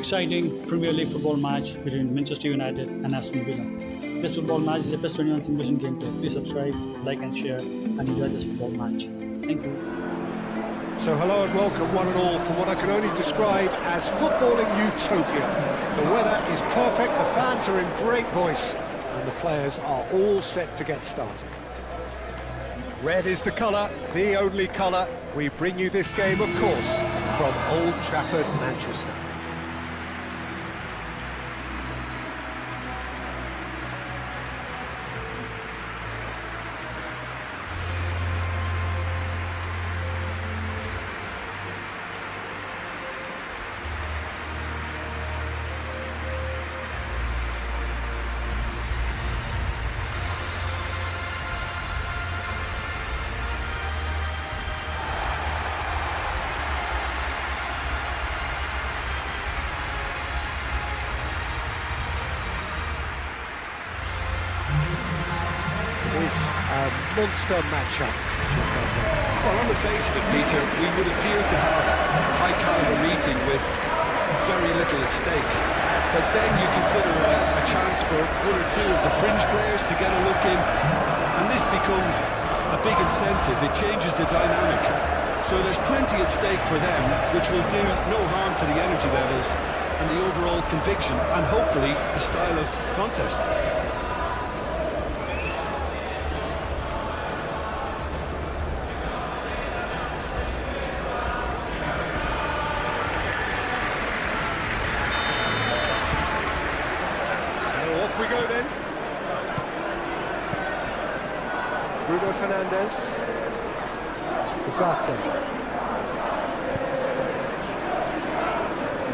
exciting Premier League football match between Manchester United and Aston Villa. This football match is a PES 21 simulation gameplay. Please subscribe, like and share and enjoy this football match. Thank you. So hello and welcome one and all for what I can only describe as footballing utopia. The weather is perfect, the fans are in great voice and the players are all set to get started. Red is the colour, the only colour. We bring you this game, of course, from Old Trafford, Manchester. Monster matchup. Well, on the face of it, Peter, we would appear to have a high-caliber meeting with very little at stake. But then you consider a chance for one or two of the fringe players to get a look in, and this becomes a big incentive. It changes the dynamic. So there's plenty at stake for them, which will do no harm to the energy levels and the overall conviction, and hopefully the style of contest. We go then. Bruno Fernandes. Ugarte.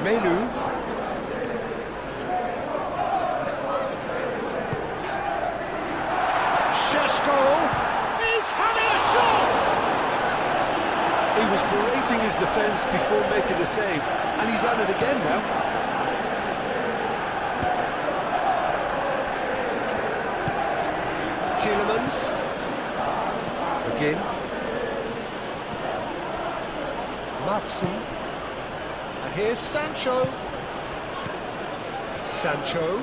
Menu. Šeško is having a shot! He was berating his defence before making a save, and he's at it again now. Again. Matson. And here's Sancho. Sancho.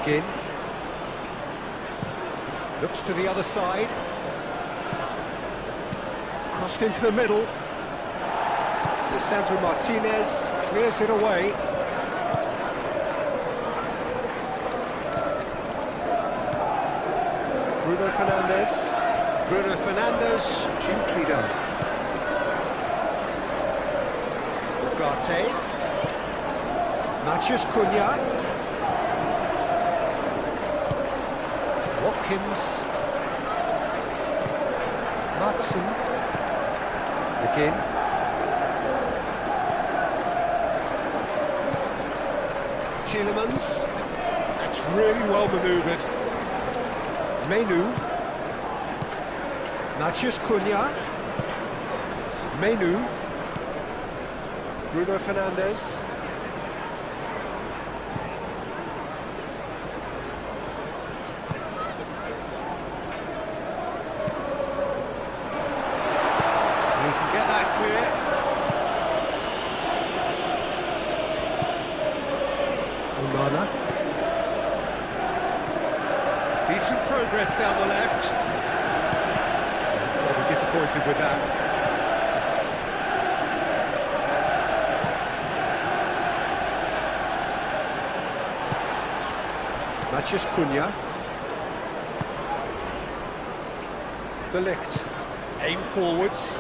Again. Looks to the other side. Crossed into the middle. Lisandro Martinez clears it away. Bruno Fernandes. Bruno Fernandes, gently done. Ugarte. Matheus Cunha. Watkins. Matson. Again. Tielemans. That's really well manoeuvred. Menu. Matheus Cunha. Menu. Bruno Fernandes. He can get that clear. Onana. Decent progress down the left. He's got to be disappointed with that. Matheus Cunha. De Ligt. Aim forwards.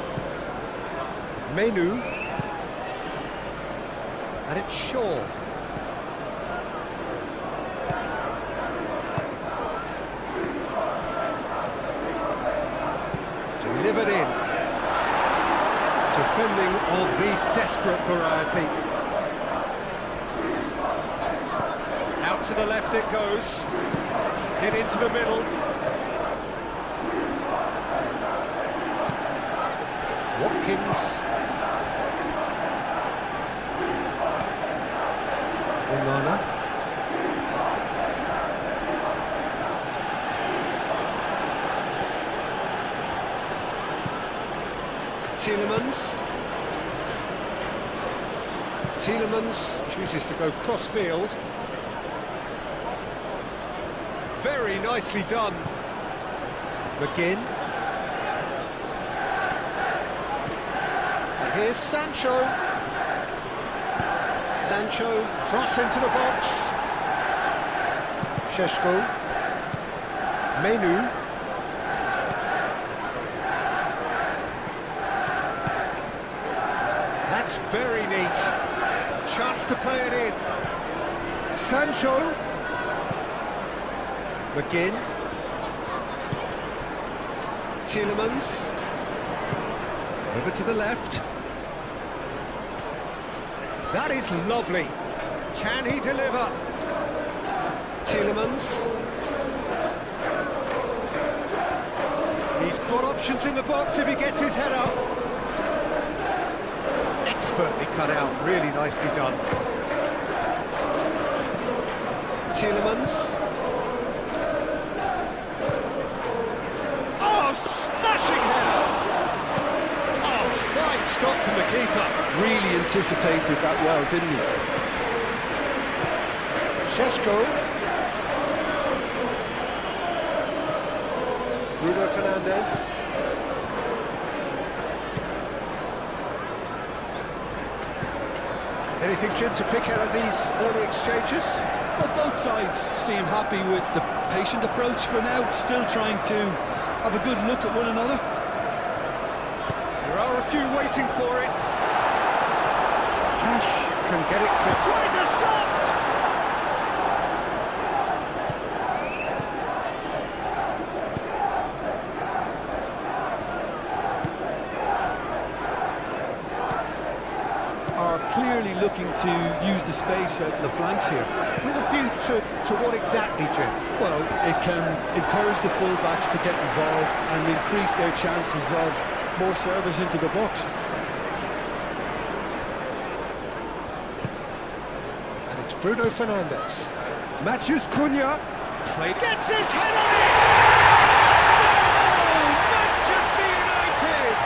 Menu. And it's Shaw. Delivered in. Defending of the desperate variety. Out to the left it goes. Hit into the middle. Watkins. Onana. Tielemans. Tielemans chooses to go cross-field. Very nicely done. McGinn. And here's Sancho. Sancho, cross into the box. Šeško. Menu. That's very neat. A chance to play it in. Sancho. McGinn. Tielemans. Over to the left. That is lovely. Can he deliver? Tielemans. He's got options in the box if he gets his head up. Expertly cut out, really nicely done. Tielemans. Oh, smashing header! Oh, fine stop from the keeper. Really anticipated that well, didn't he? Šeško. Bruno Fernandes. Anything, Jim, to pick out of these early exchanges? Well, both sides seem happy with the patient approach for now, still trying to have a good look at one another. There are a few waiting for it. Cash can get it clear. Tries a shot! Are clearly looking to use the space out in the flanks here. With a view to what exactly, Jim? Well, it can encourage the full-backs to get involved and increase their chances of more service into the box. And it's Bruno Fernandes. Matthews Cunha. Played. Gets his head on it! Goal! Manchester United!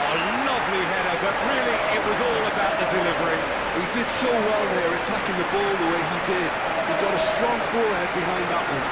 A lovely header, but really it was all about the delivery. He did so well there, attacking the ball the way he did. He got a strong forehead behind that one.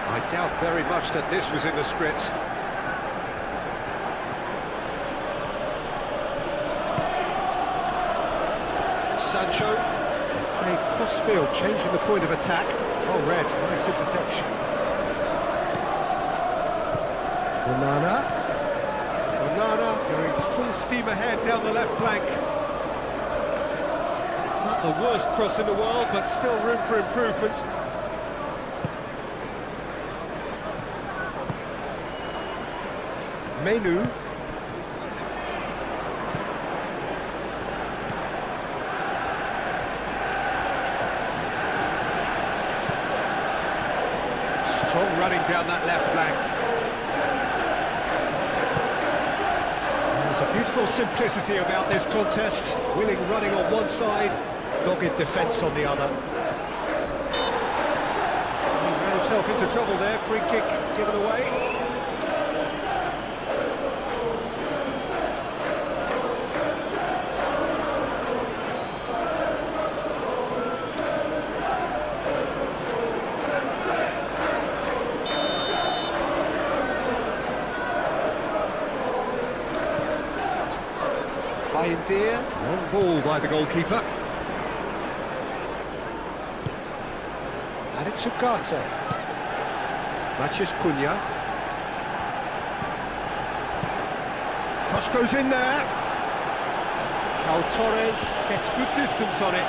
I doubt very much that this was in the script. Sancho. Playing cross-field, changing the point of attack. Oh, red. Nice interception. Onana. Onana going full steam ahead down the left flank. Not the worst cross in the world, but still room for improvement. Menu. Strong running down that left flank. There's a beautiful simplicity about this contest. Willing running on one side, dogged defence on the other. He ran himself into trouble there, free kick given away. Dear, long ball by the goalkeeper. And it's Ugarte. Matthews Cunha. Cross goes in there. Cal Torres gets good distance on it.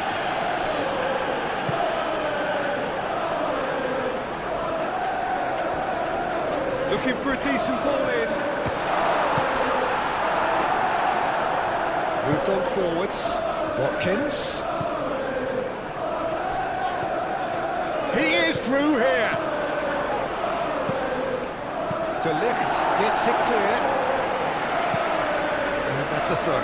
Looking for a decent ball in. Moved on forwards. Watkins. He is through here. De Ligt gets it clear. And that's a throw.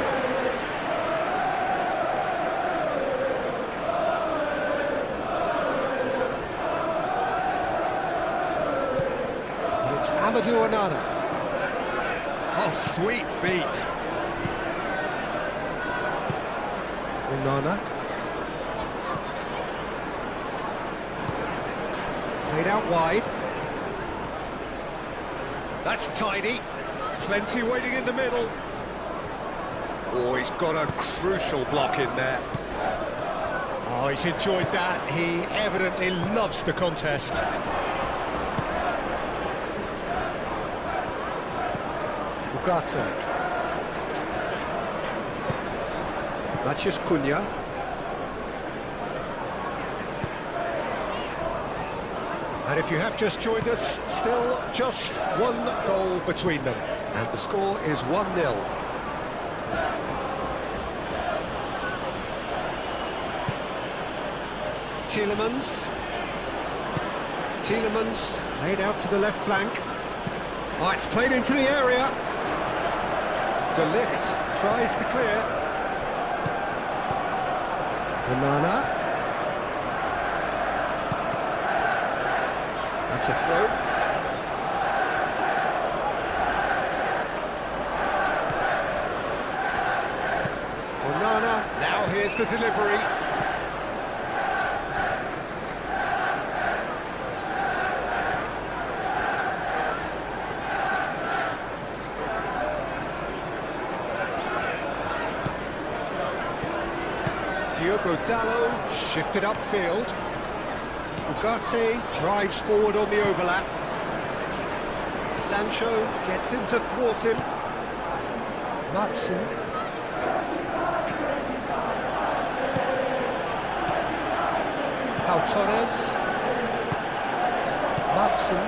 And it's Amadou Onana. Oh, sweet feet. Onana. Played out wide. That's tidy. Plenty waiting in the middle. Oh, he's got a crucial block in there. Oh, he's enjoyed that. He evidently loves the contest. Ugarte. Matheus Cunha. And if you have just joined us, still just one goal between them. And the score is 1-0. Tielemans played out to the left flank. Oh, it's played into the area. De Ligt tries to clear. Onana. That's a throw. Onana, now here's the delivery. Diogo Dalot shifted upfield. Ugarte drives forward on the overlap. Sancho gets in to thwart him. Matson. Pau Torres. Matson.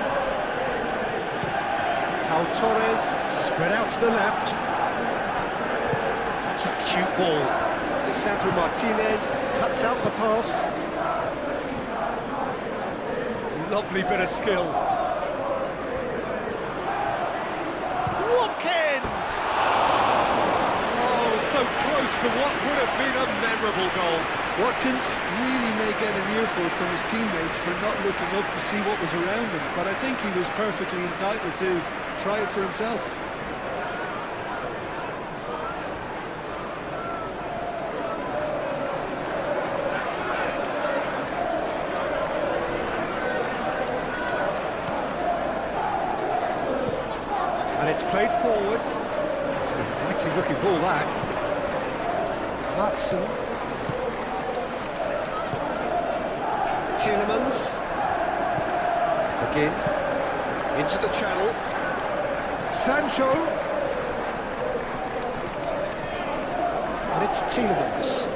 Pau Torres spread out to the left. That's a cute ball. Lisandro Martinez cuts out the pass. Lovely bit of skill. Watkins! Oh, so close to what would have been a memorable goal. Watkins really may get an earful from his teammates for not looking up to see what was around him, but I think he was perfectly entitled to try it for himself. And it's played forward. It's a mighty looking ball back. Matson. Tielemans. Again. Into the channel. Sancho. And it's Tielemans.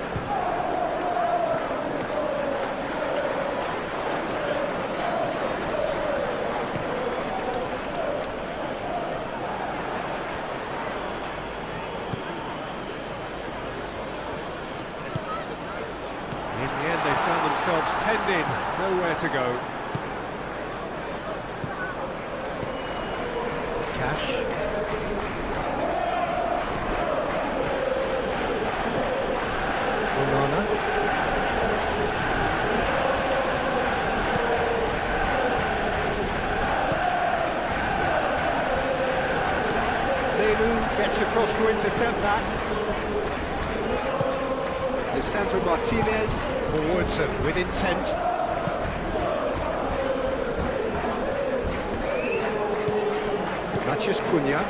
They found themselves penned in, nowhere to go. Cash. Onana. Lenu gets across to intercept that. Lisandro Martinez forwards and with intent. Matheus Cunha.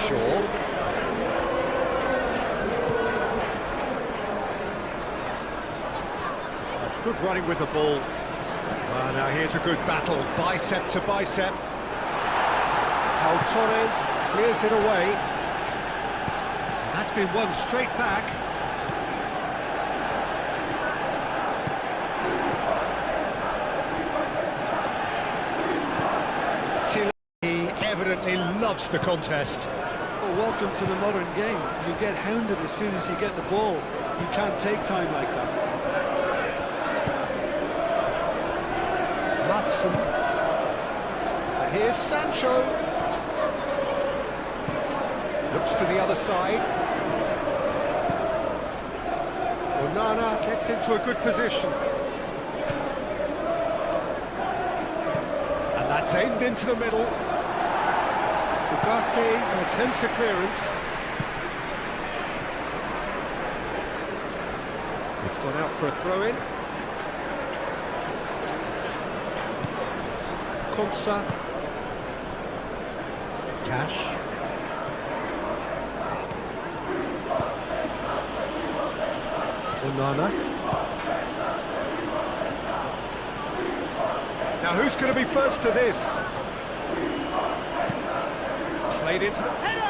Shaw. That's good running with the ball. Ah, now here's a good battle, bicep to bicep. Pau Torres clears it away. And that's been won straight back. evidently loves the contest. Well, welcome to the modern game. You get hounded as soon as you get the ball. You can't take time like that. Matson. And here's Sancho. Looks to the other side. Onana gets into a good position. And that's aimed into the middle. Ugarte attempts a clearance. It's gone out for a throw-in. Konsa. Cash. Onana. Now who's going to be first to this? Played into the header!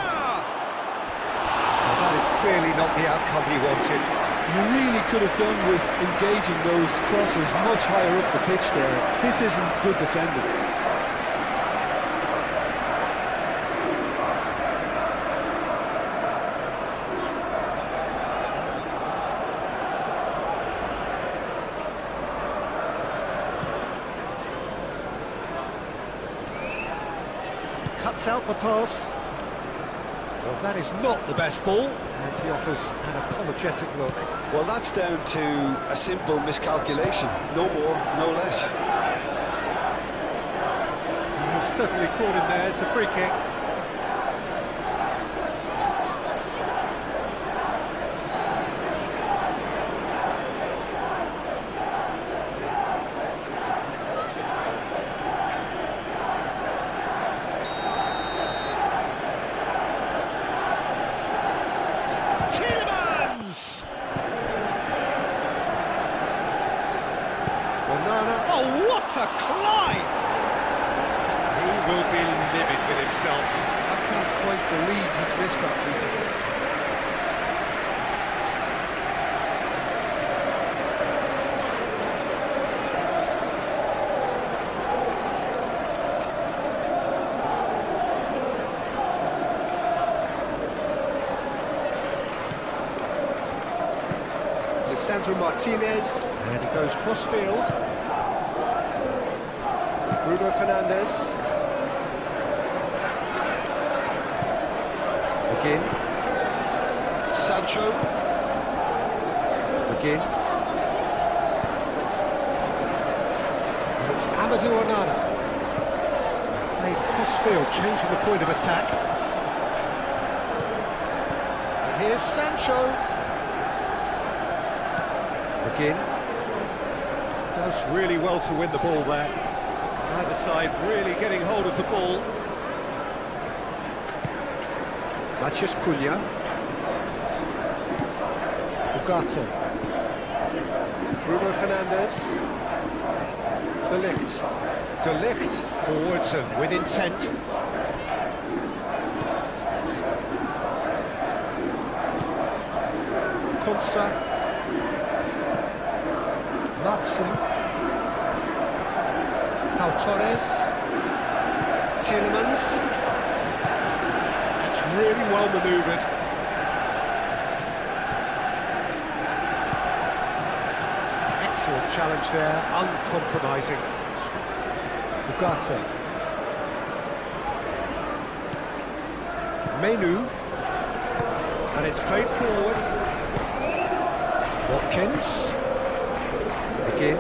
Well, that is clearly not the outcome he wanted. You really could have done with engaging those crosses much higher up the pitch there. This isn't good defending. Cuts out the pass. Well, that is not the best ball, and he offers an apologetic look. Well, that's down to a simple miscalculation. No more, no less. He's certainly caught him there. It's a free kick. Oh, what a climb! He will be livid with himself. I can't quite believe he's missed that, Peter. Lisandro Martinez, and he goes cross-field. Bruno Fernandes. Again. Sancho. Again. And it's Amadou Onana. Played cross-field, changing the point of attack. And here's Sancho. Again. Does really well to win the ball there. Either side really getting hold of the ball. Matheus Cunha. Ugarte. Bruno Fernandes. De Ligt forwards and with intent. Konsa. Matson. Pau Torres, Tielemans. It's really well manoeuvred. Excellent challenge there, uncompromising. Ugarte. Menu. And it's played forward. Watkins. Again.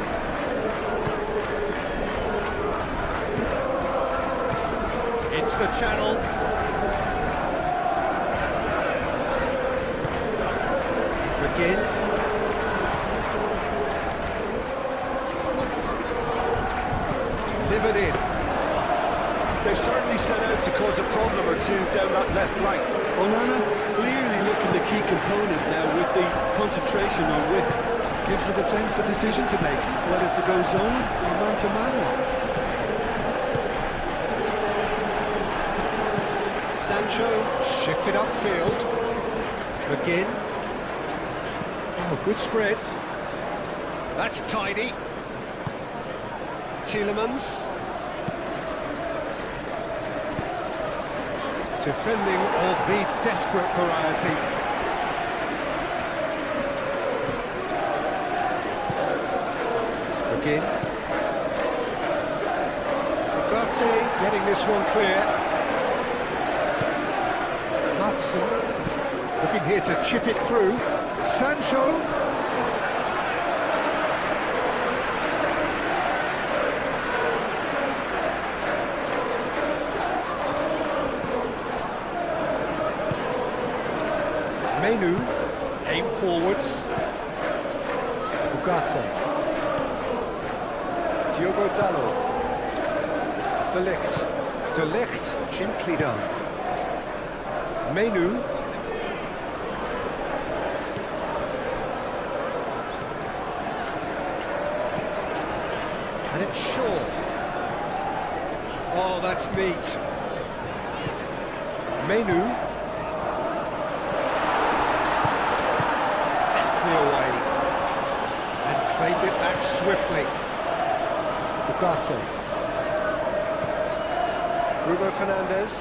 It's the channel. Again. Delivered in. They've certainly set out to cause a problem or two down that left flank. Onana clearly looking the key component now with the concentration on width. Gives the defence a decision to make, whether to go zone or man-to-man. Sancho shifted upfield. McGinn. Oh, good spread. That's tidy. Tielemans. Defending of the desperate variety. Again. Ugarte getting this one clear. Hudson looking here to chip it through. Sancho. Menu, aim forwards. Ugarte. Diogo Dalot. De Ligt. De Ligt, gently done. Menu. And it's Shaw. Oh, that's neat. Menu. Away and claimed it back swiftly. Ugarte. Bruno Fernandes.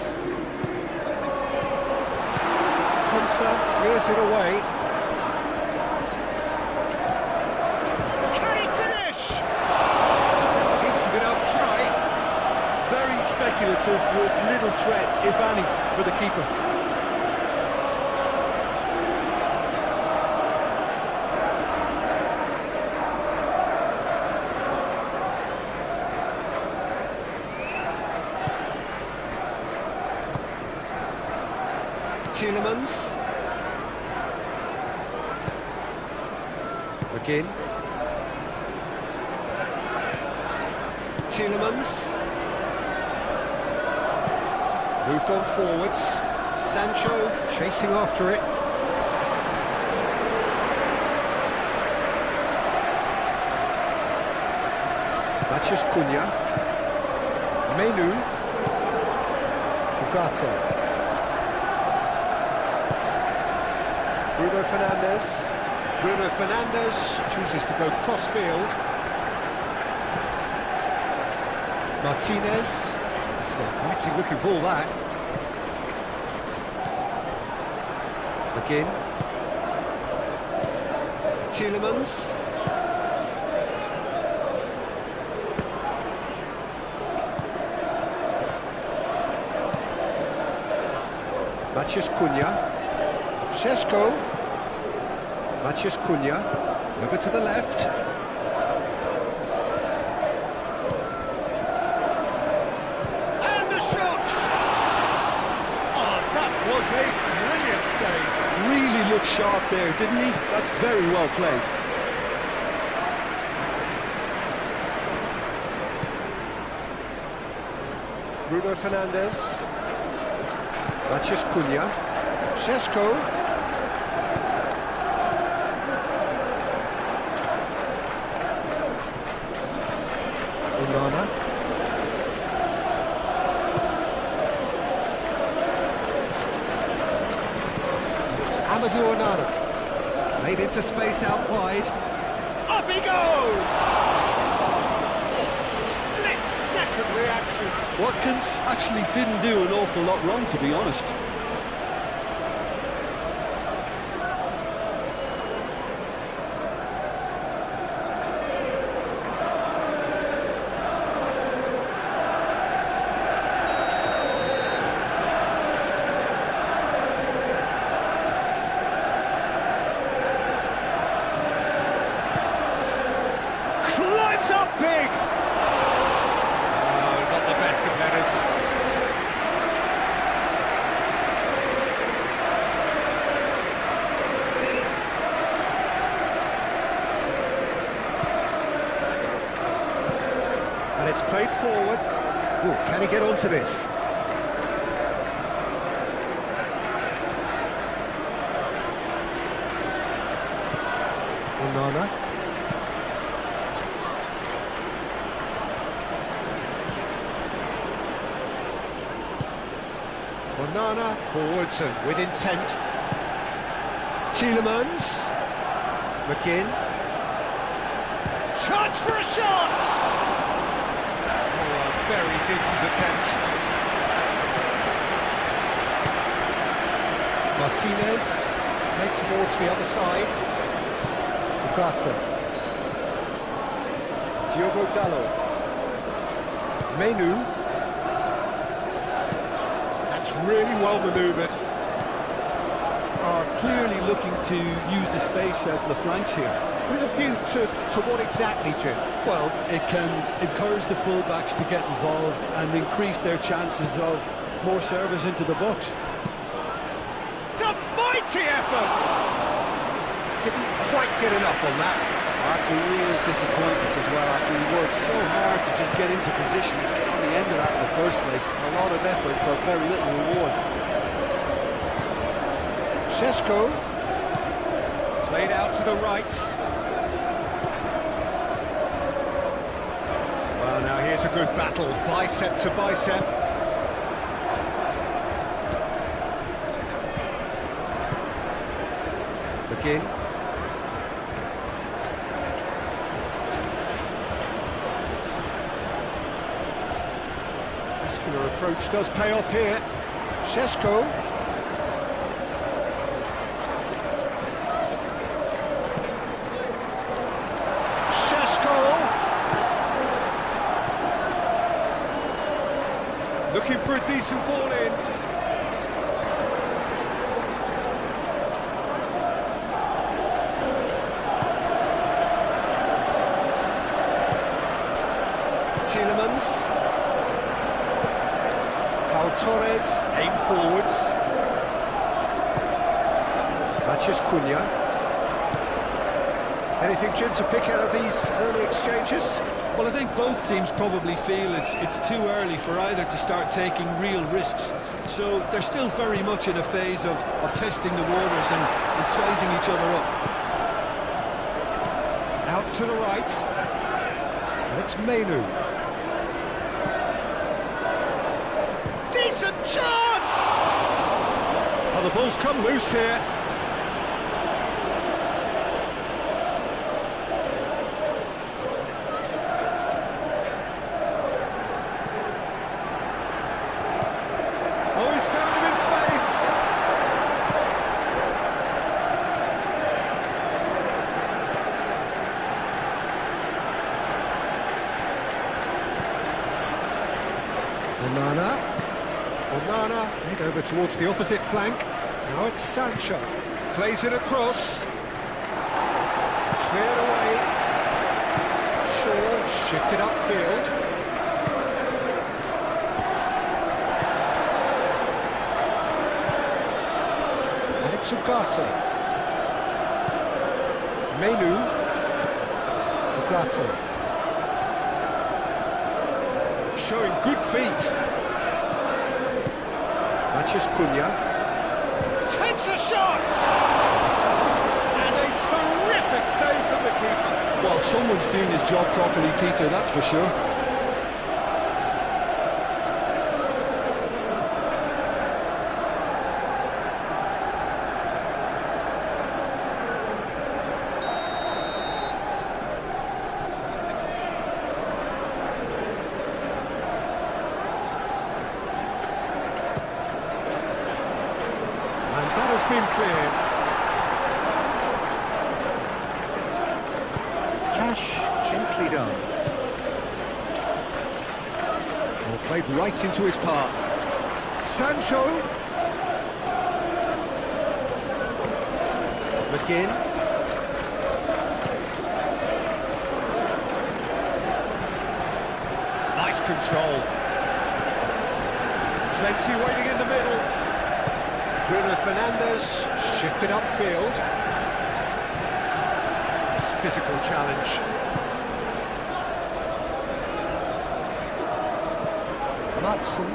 Konsa clears it away. Can he finish? Decent enough try. Very speculative with little threat, if any, for the keeper. Tielemans. Again. Tielemans. Moved on forwards. Sancho chasing after it. Matheus Cunha. Menu. Ugarte. Bruno Fernandes. Bruno Fernandes chooses to go cross-field. Martinez. It's a mighty-looking ball, that. Again. Tielemans. Matheus Cunha. Šeško. Matheus Cunha, over to the left. And the shot! Oh, that was a brilliant save. Really looked sharp there, didn't he? That's very well played. Bruno Fernandes. Matheus Cunha. Šeško. Onana. It's Amadou Onana. Made into space out wide. Up he goes! Split-second reaction. Watkins actually didn't do an awful lot wrong, to be honest. Climbs up big! Oh, not the best of headers. And it's played forward. Ooh, can he get onto this? Onana. Onana forwards and with intent. Tielemans. McGinn. Chance for a shot! Oh, a very decent attempt. Martinez, played towards the other side. Ugarte. Diogo Dalot. Menu. That's really well manoeuvred. Are clearly looking to use the space out in the flanks here. With a view to what exactly, Jim? Well, it can encourage the full-backs to get involved and increase their chances of more service into the box. It's a mighty effort! Didn't quite get enough on that. That's a real disappointment as well, after he worked so hard to just get into position and get on the end of that in the first place. A lot of effort for very little reward. Šeško. Played out to the right. Well, now here's a good battle, bicep to bicep. McGinn. Muscular approach does pay off here. Šeško. Looking for a decent ball in. Tielemans. Pau Torres, aim forwards. Mathias Cunha. Anything, Jim, to pick out of these early exchanges? Well, I think both teams probably feel it's too early for either to start taking real risks. So they're still very much in a phase of testing the waters and sizing each other up. Out to the right. And it's Menu. Decent chance! Oh, the ball's come loose here. Onana, head over towards the opposite flank. Now it's Sancho. Plays it across. Cleared away. Shaw shifted upfield. And it's Ugarte. Menu. Ugarte. Showing good feet. Mathias Cunha takes a shot! And a terrific save from the keeper. Well, someone's doing his job properly, Peter, that's for sure. That has been cleared. Cash gently done. Well, played right into his path. Sancho. McGinn. Nice control. Plenty waiting in the middle. Bruno Fernandes shifted upfield. Nice physical challenge. Matson.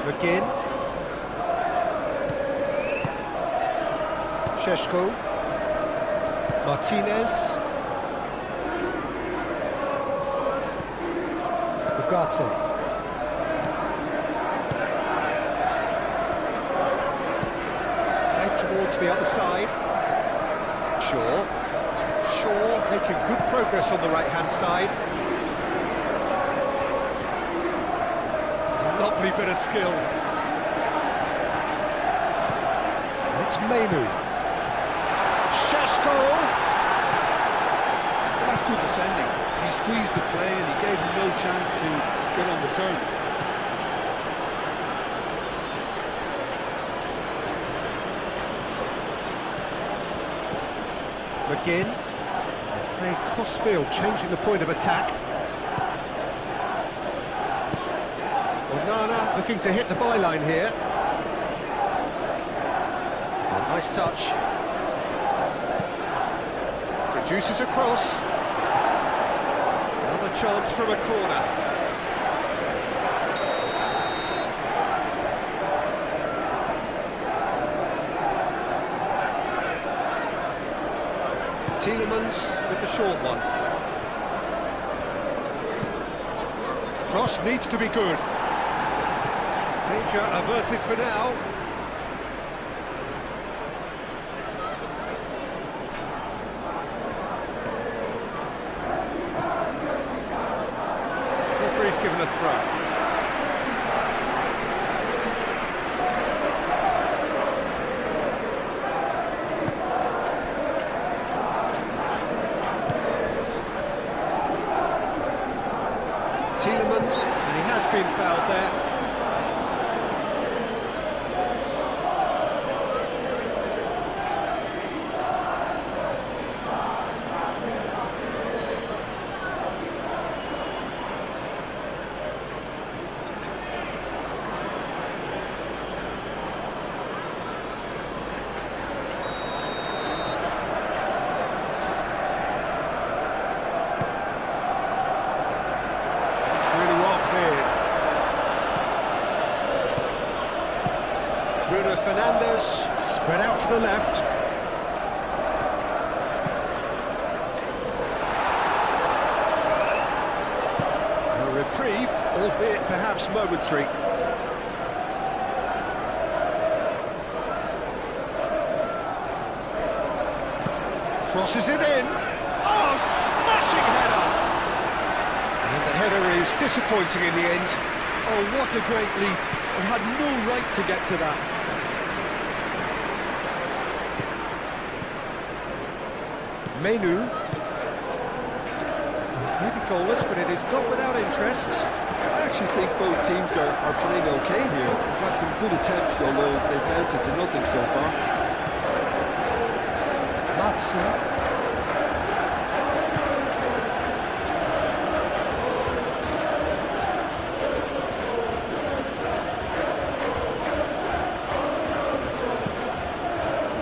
McGinn. Šeško. Martinez. Ugarte. Towards the other side. Shaw making good progress on the right-hand side. Lovely bit of skill. It's Menu. Showdown. Well, that's good defending. He squeezed the play and he gave him no chance to get on the turn. McGinn. Playing cross-field, changing the point of attack. Onana looking to hit the byline here. Oh, nice touch. Produces a cross. Another chance from a corner. Tielemans with the short one. Cross needs to be good. Danger averted for now. Referee's given a throw. Tielemans, and he has been fouled there. Fernandes, spread out to the left. A reprieve, albeit perhaps momentary. Crosses it in. Oh, smashing header! And the header is disappointing in the end. Oh, what a great leap. It had no right to get to that. Menu. Maybe goalless, but it is not without interest. I actually think both teams are playing okay here. They've had some good attempts, although they've mounted to nothing so far. Matson.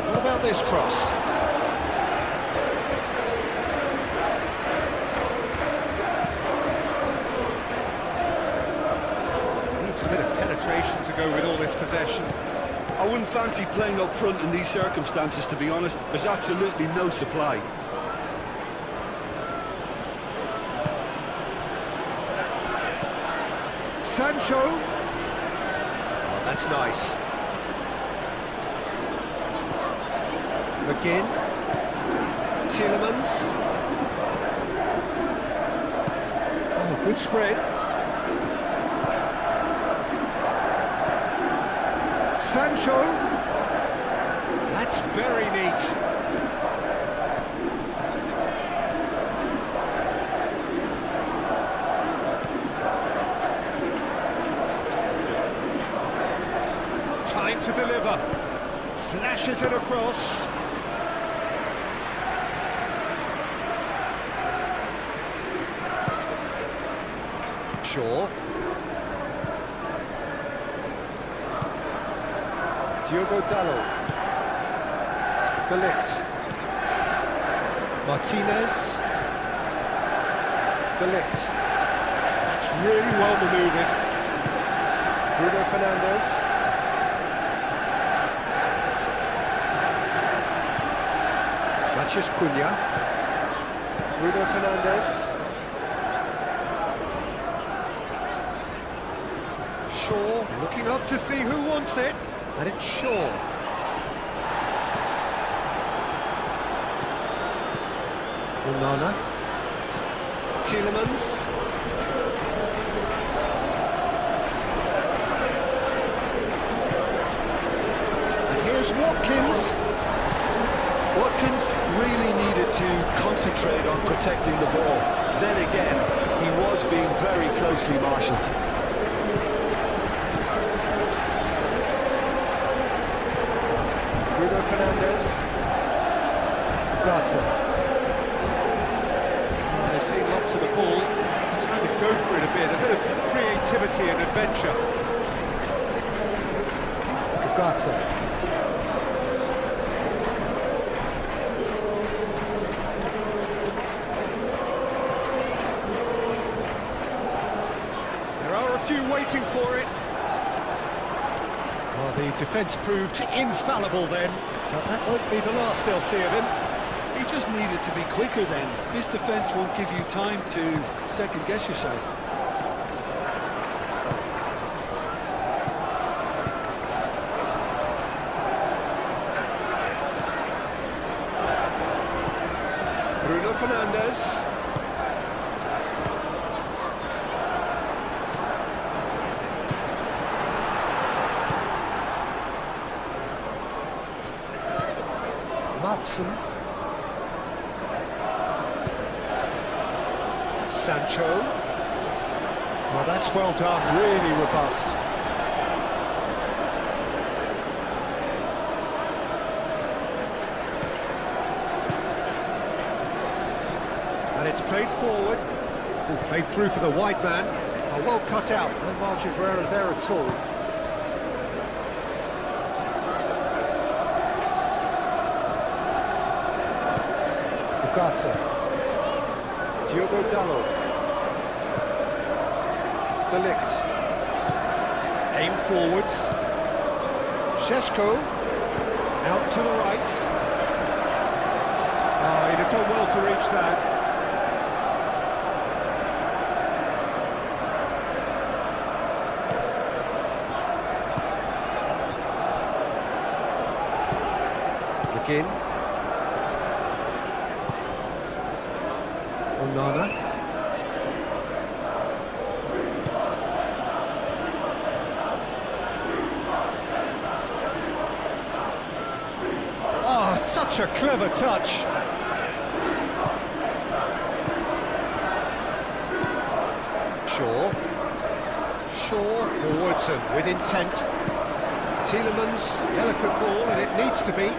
What about this cross? To go with all this possession. I wouldn't fancy playing up front in these circumstances, to be honest. There's absolutely no supply. Sancho. Oh, that's nice. McGinn. Tielemans. Oh, good spread. Sancho, that's very neat. Time to deliver. Flashes it across. Shaw. Diogo Dalot. De Ligt. Martinez. De Ligt. That's really well manoeuvred. Bruno Fernandes. Mathias Cunha. Bruno Fernandes. Shaw looking up to see who wants it. And it's Shaw. Onana. Tielemans. And here's It's Watkins. Watkins really needed to concentrate on protecting the ball. Then again, he was being very closely marshalled. Bruno Fernandes. Gata. They've seen lots of the ball. Trying to go for it a bit of creativity and adventure. Gata. Waiting for it. Well, the defence proved infallible then, but that won't be the last they'll see of him. He just needed to be quicker then. This defence won't give you time to second-guess yourself. Bruno Fernandes. Sancho. Well, that's well done, really robust. And it's played forward. Ooh, played through for the wide man. Oh, well cut out, no margin for error there at all. Bugatti. Diogo Dalot. De Ligt. Aim forwards. Šeško. Out to the right. Oh, he'd have done well to reach that. McGinn. Onana. Oh, such a clever touch. Shaw forwards and with intent. Tielemans, delicate ball, and it needs to be.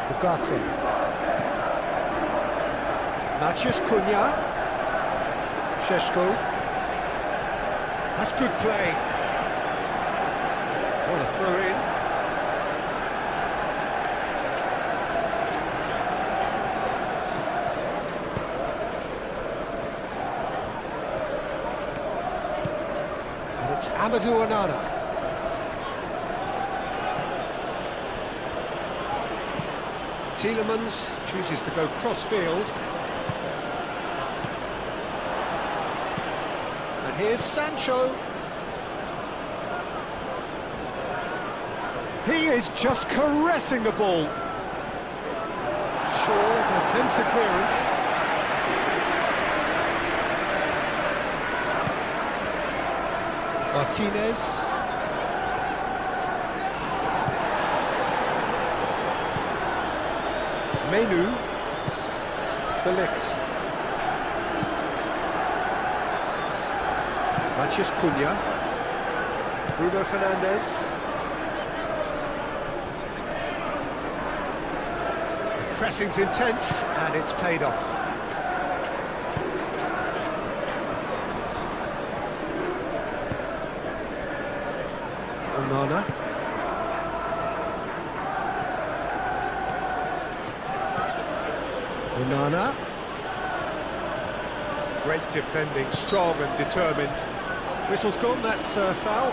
Bugatti. Matheus Cunha. Šeško. That's good play. What a throw in. And it's Amadou Onana. Tielemans chooses to go cross-field. And here's Sancho. He is just caressing the ball. Shaw attempts a clearance. Martinez. Menu. De Ligt. Matheus Cunha. Bruno Fernandes. The pressing's intense and it's paid off. Onana. Onana. Great defending, strong and determined. Whistle's gone, that's foul.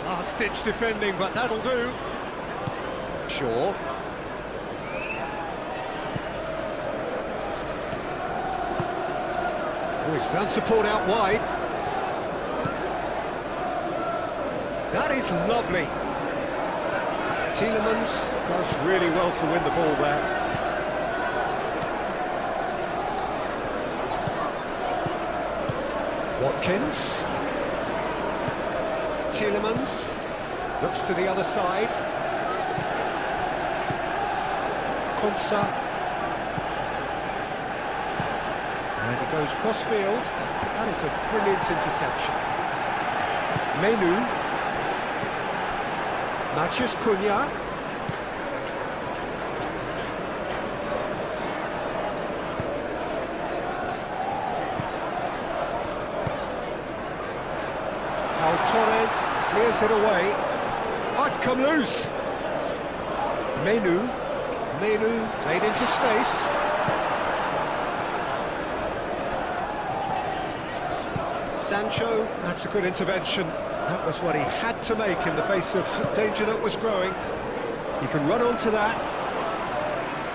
Last-ditch defending, but that'll do. Shaw. Oh, he's found support out wide. That is lovely. Tielemans does really well to win the ball there. Watkins. Tielemans looks to the other side. Konsa. And he goes cross-field. That is a brilliant interception. Menu. Matheus Cunha. Torres clears it away. Oh, it's come loose. Menu played into space. Sancho, that's a good intervention. That was what he had to make in the face of danger that was growing. He can run onto that.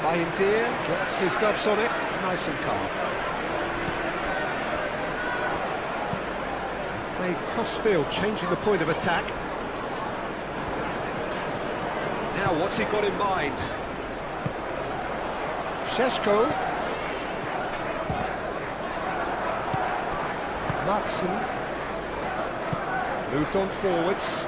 Bayindir gets his gloves on it, nice and calm. Crossfield, changing the point of attack. Now, what's he got in mind? Šeško. Matson. Moved on forwards.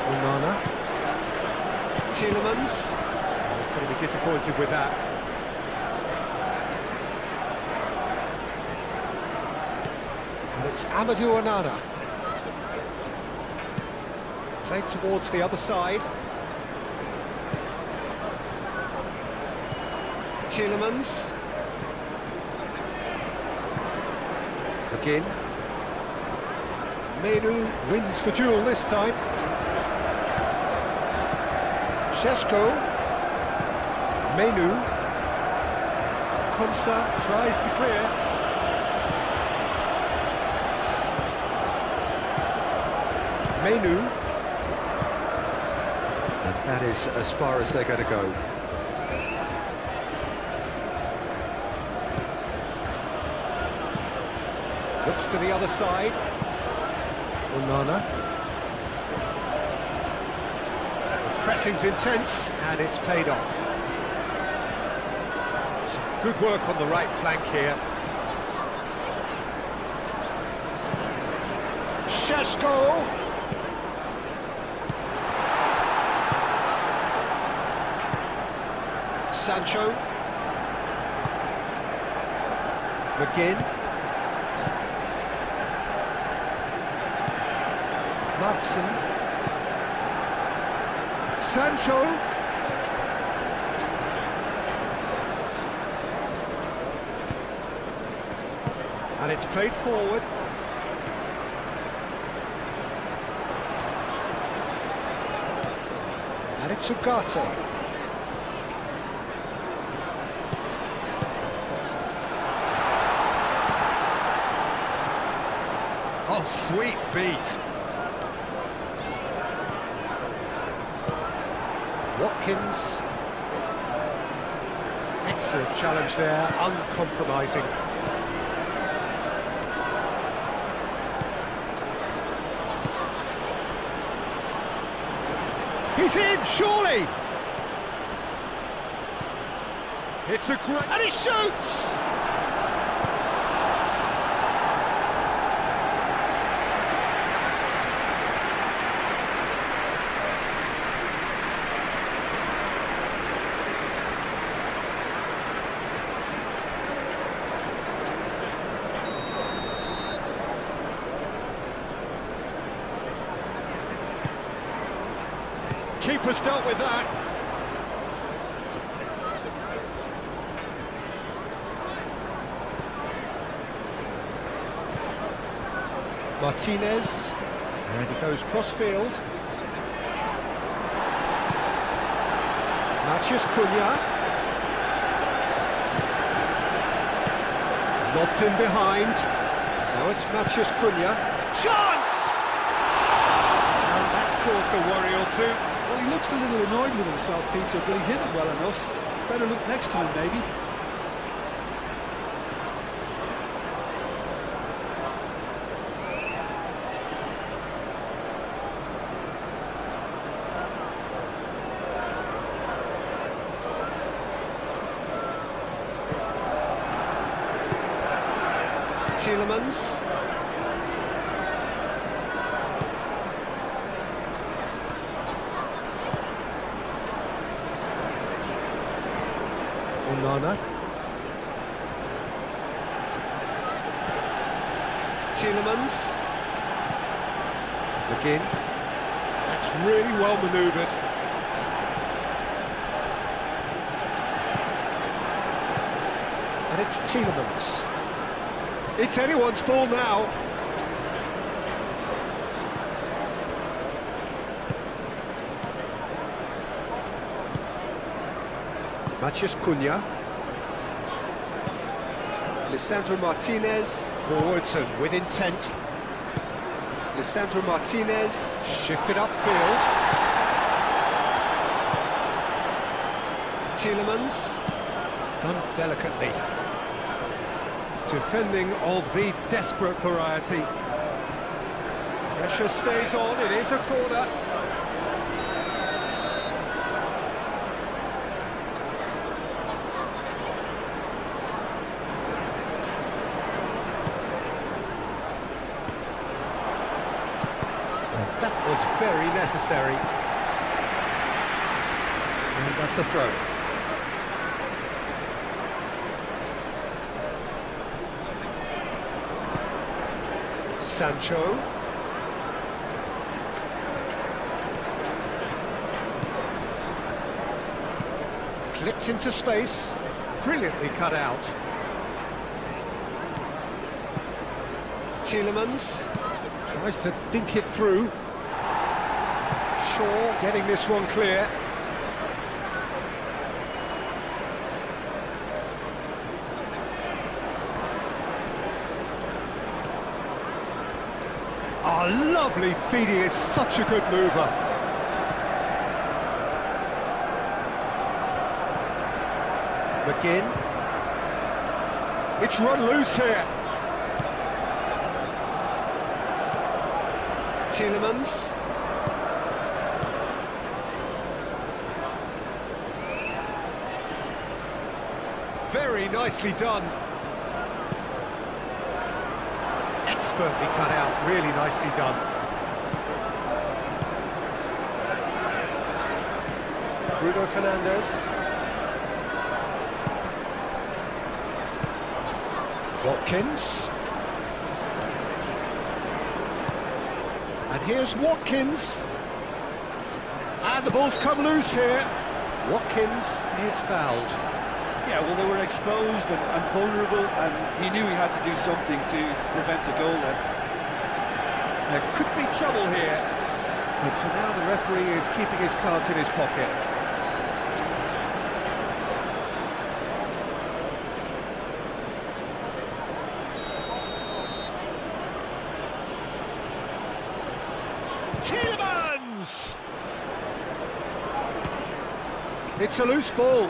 Onana. Tielemans. Going to be disappointed with that. And it's Amadou Onana. Played towards the other side. Tielemans. Again. Menu wins the duel this time. Šeško. Menu. Konsa tries to clear. Menu. And that is as far as they're going to go. Looks to the other side. Onana. The pressing's intense and it's paid off. Good work on the right flank here. Šeško. Sancho. McGinn. Matson. Sancho. And it's played forward. And it's Ugarte. Oh, sweet feet. Watkins. Excellent challenge there, uncompromising. He's in, surely! It's a great... and he shoots! Keeper's dealt with that. Martinez, and he goes cross-field. Matheus Cunha. Lobbed in behind. Now it's Matheus Cunha. Chance! And that's caused a worry or two. Well, he looks a little annoyed with himself, Peter. Did he hit it well enough? Better look next time, maybe. Tielemans. Onana. Tielemans. McGinn. That's really well manoeuvred. And it's Tielemans. It's anyone's ball now. Matheus Cunha. Lisandro Martinez. Forwards and with intent. Lisandro Martinez. Shifted upfield. Tielemans. Done delicately. Defending of the desperate variety. Pressure stays on, it is a corner. And that was very necessary. And that's a throw. Sancho. Clipped into space. Brilliantly cut out. Tielemans. Tries to dink it through. Shaw getting this one clear. Oh, lovely feed, he is such a good mover. McGinn. It's run loose here. Tielemans. Very nicely done. Expertly cut out, really nicely done. Bruno Fernandes. Watkins. And here's Watkins. And the ball's come loose here. Watkins is fouled. Yeah, well, they were exposed and vulnerable, and he knew he had to do something to prevent a goal then. There could be trouble here, but for now the referee is keeping his cards in his pocket. Tielemans! It's a loose ball.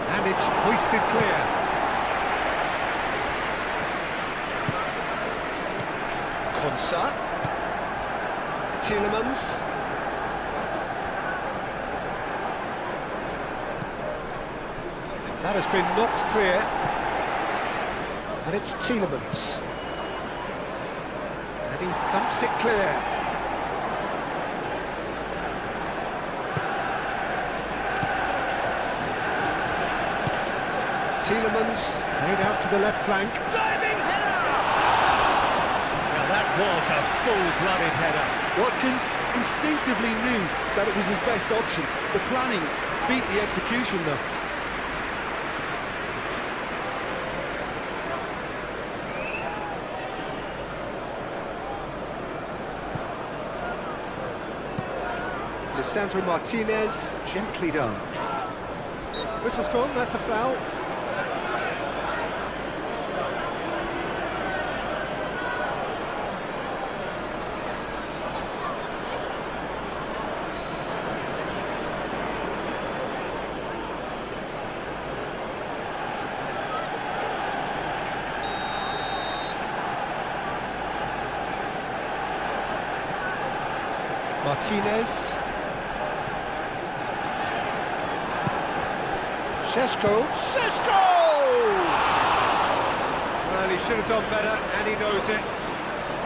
And it's hoisted clear. Konsa. Tielemans. That has been knocked clear. And it's Tielemans. And he thumps it clear. Tielemans played out to the left flank. Diving header! Now that was a full-blooded header. Watkins instinctively knew that it was his best option. The planning beat the execution though. Lisandro Martinez, gently done. Whistle's gone, that's a foul. Martinez. Sesko! Well, he should have done better, and he knows it.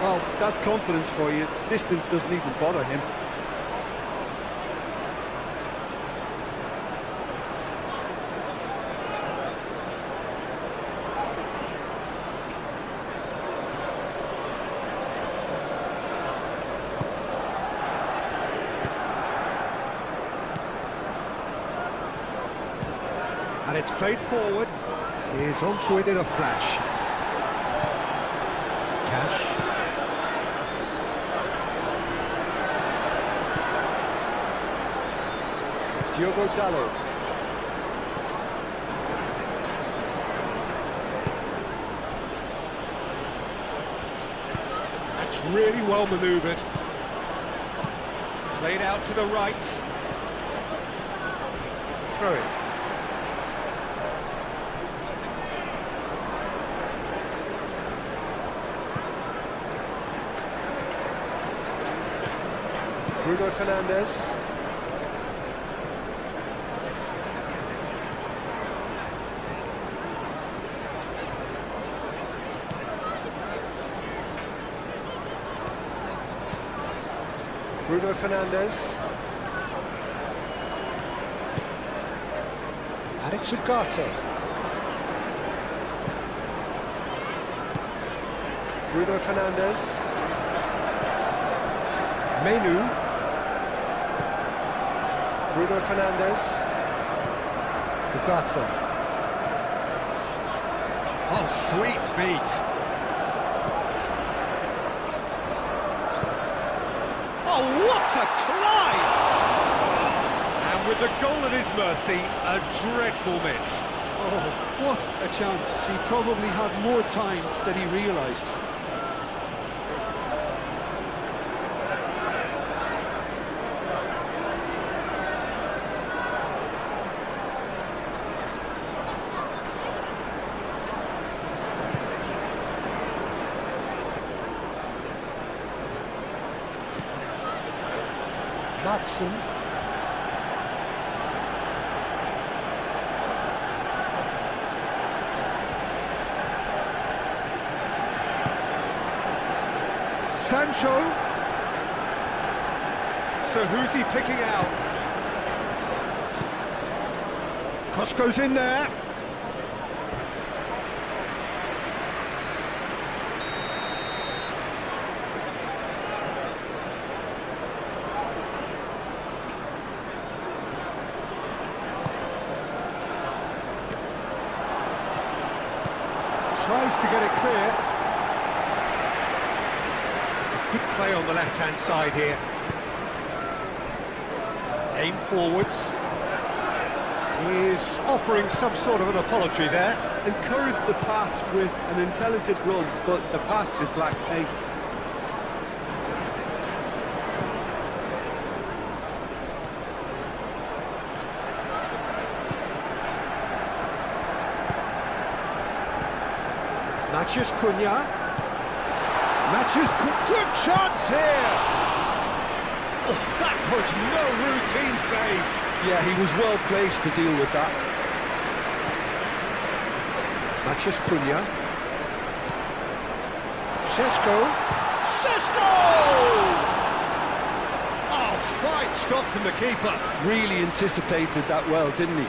Well, that's confidence for you. Distance doesn't even bother him. And it's played forward. He's onto it in a flash. Cash. Diogo Dalot. That's really well manoeuvred. Played out to the right. Throw it. Bruno Fernandes. Bruno Fernandes. And it's Ugarte. Bruno Fernandes. Menu. Bruno Fernandes. Ugarte. Oh, sweet feet. Oh, what a climb! And with the goal at his mercy, a dreadful miss. Oh, what a chance. He probably had more time than he realised. Matson. Sancho. So who's he picking out? Cross goes in there. Tries to get it clear. Good play on the left-hand side here. Aim forwards. He's offering some sort of an apology there. Encouraged the pass with an intelligent run, but the pass just lacked pace. Matheus Cunha. Good chance here! Oh, that was no routine save. Yeah, he was well placed to deal with that. Matheus Cunha. Sesko! Oh, fine stop from the keeper. Really anticipated that well, didn't he?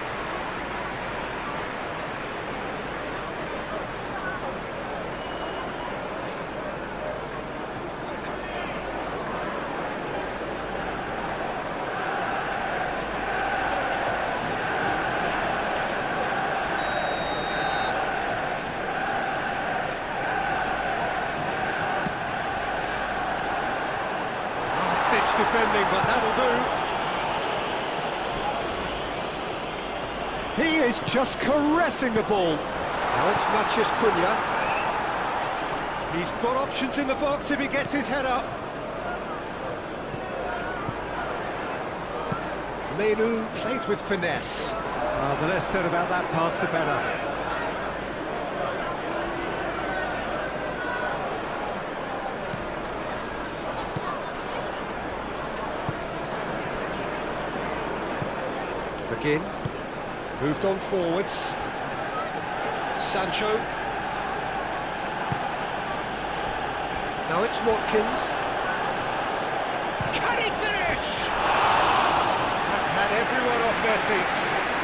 much defending, but that'll do. He is just caressing the ball. Now it's Matheus Cunha. He's got options in the box if he gets his head up. Menu played with finesse. The less said about that pass, the better. McGinn moved on forwards. Sancho. Now it's Watkins. Can he finish? That had everyone off their seats.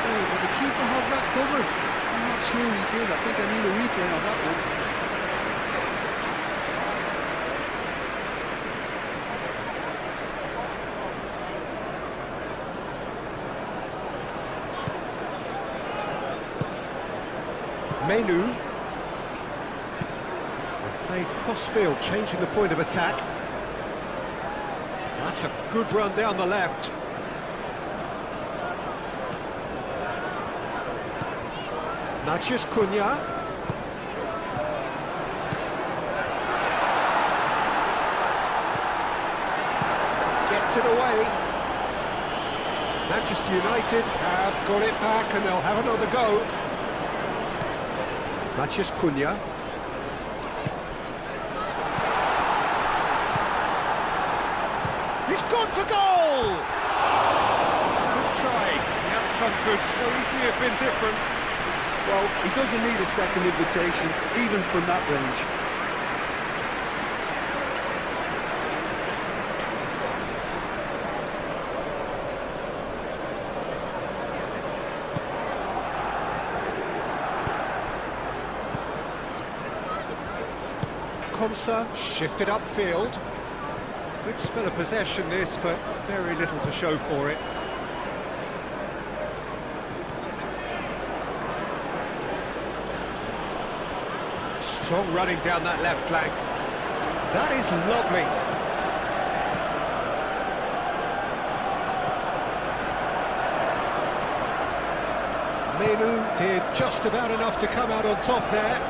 Oh, but the keeper had that covered. I'm not sure he did. I think I need a replay on that one. Menu. Played cross-field, changing the point of attack. That's a good run down the left. Matheus Cunha. Gets it away. Manchester United have got it back and they'll have another go. Matheus Cunha. He's gone for goal! Good try. The outcome could so easily have been different. Well, he doesn't need a second invitation, even from that range. Konsa shifted upfield. Good spell of possession this, but very little to show for it. Strong running down that left flank. That is lovely. Menu did just about enough to come out on top there.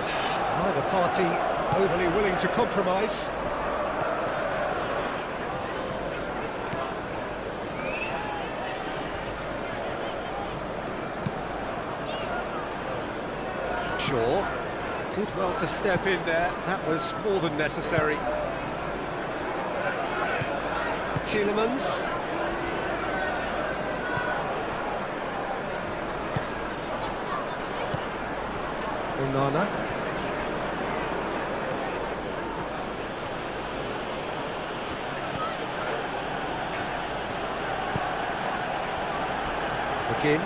Neither party overly willing to compromise. Shaw did well to step in there. That was more than necessary. Tielemans. Onana. McGinn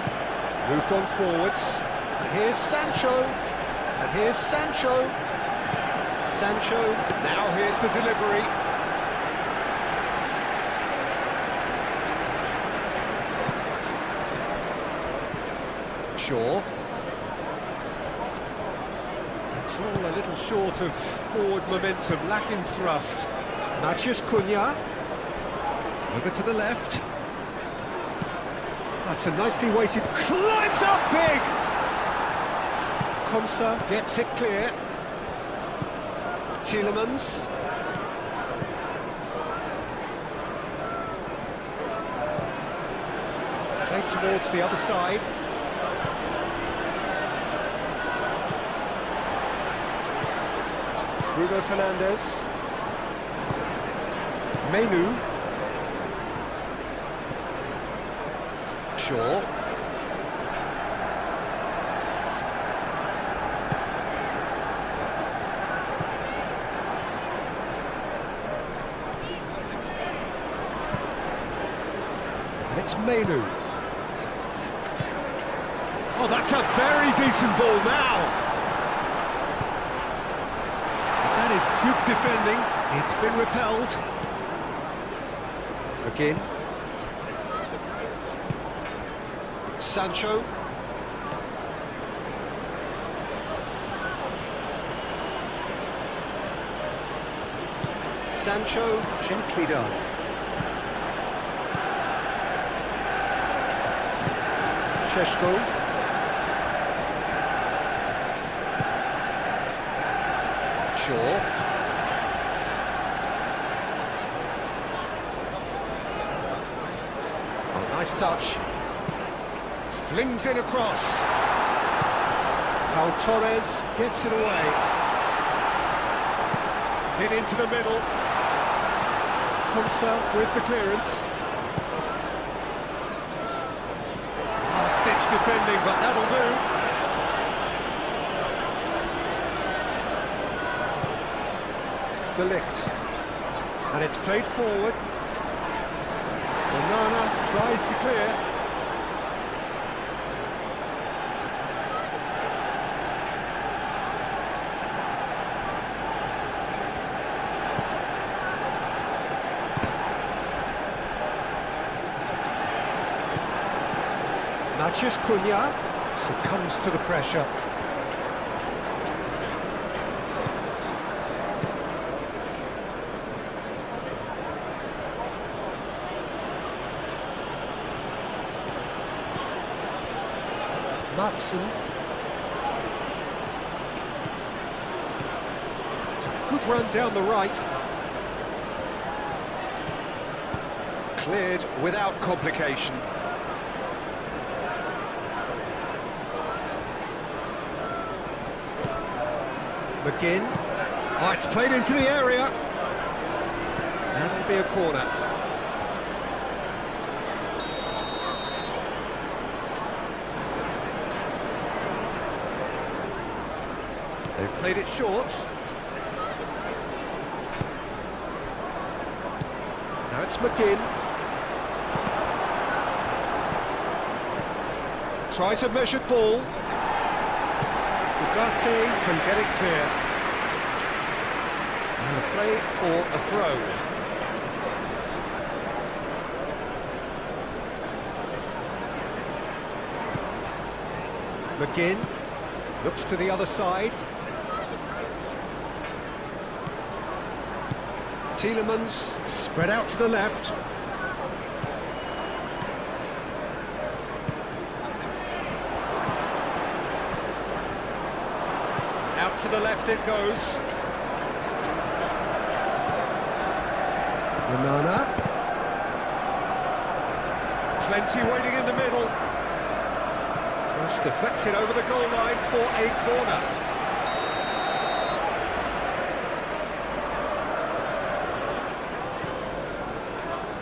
moved on forwards. And here's Sancho. And here's Sancho. Sancho. Now here's the delivery. Shaw. It's all a little short of forward momentum, lacking thrust. Matheus Cunha. Over to the left. That's a nicely weighted, climbs up big! Konsa gets it clear. Tielemans. Played towards the other side. Bruno Fernandes. Menu. Shaw. And it's Menu. Oh, that's a very decent ball now. That is good defending. It's been repelled. Again. Sancho. Sancho, gently done. Sheshko. Shaw. Oh, nice touch. Flings it across. Pau Torres gets it away. Hit into the middle. Konsa with the clearance. Last-ditch defending, but that'll do. De Ligt. And it's played forward. Onana tries to clear. Matheus Cunha succumbs to the pressure. Matson. It's a good run down the right. Cleared without complication. McGinn. Oh, it's played into the area. That'll be a corner. They've played it short. Now it's McGinn. Tries a measured ball. Ugarte can get it clear. And a play for a throw. McGinn looks to the other side. Tielemans spread out to the left. Out to the left it goes. Onana. Plenty waiting in the middle. Just deflected over the goal line for a corner.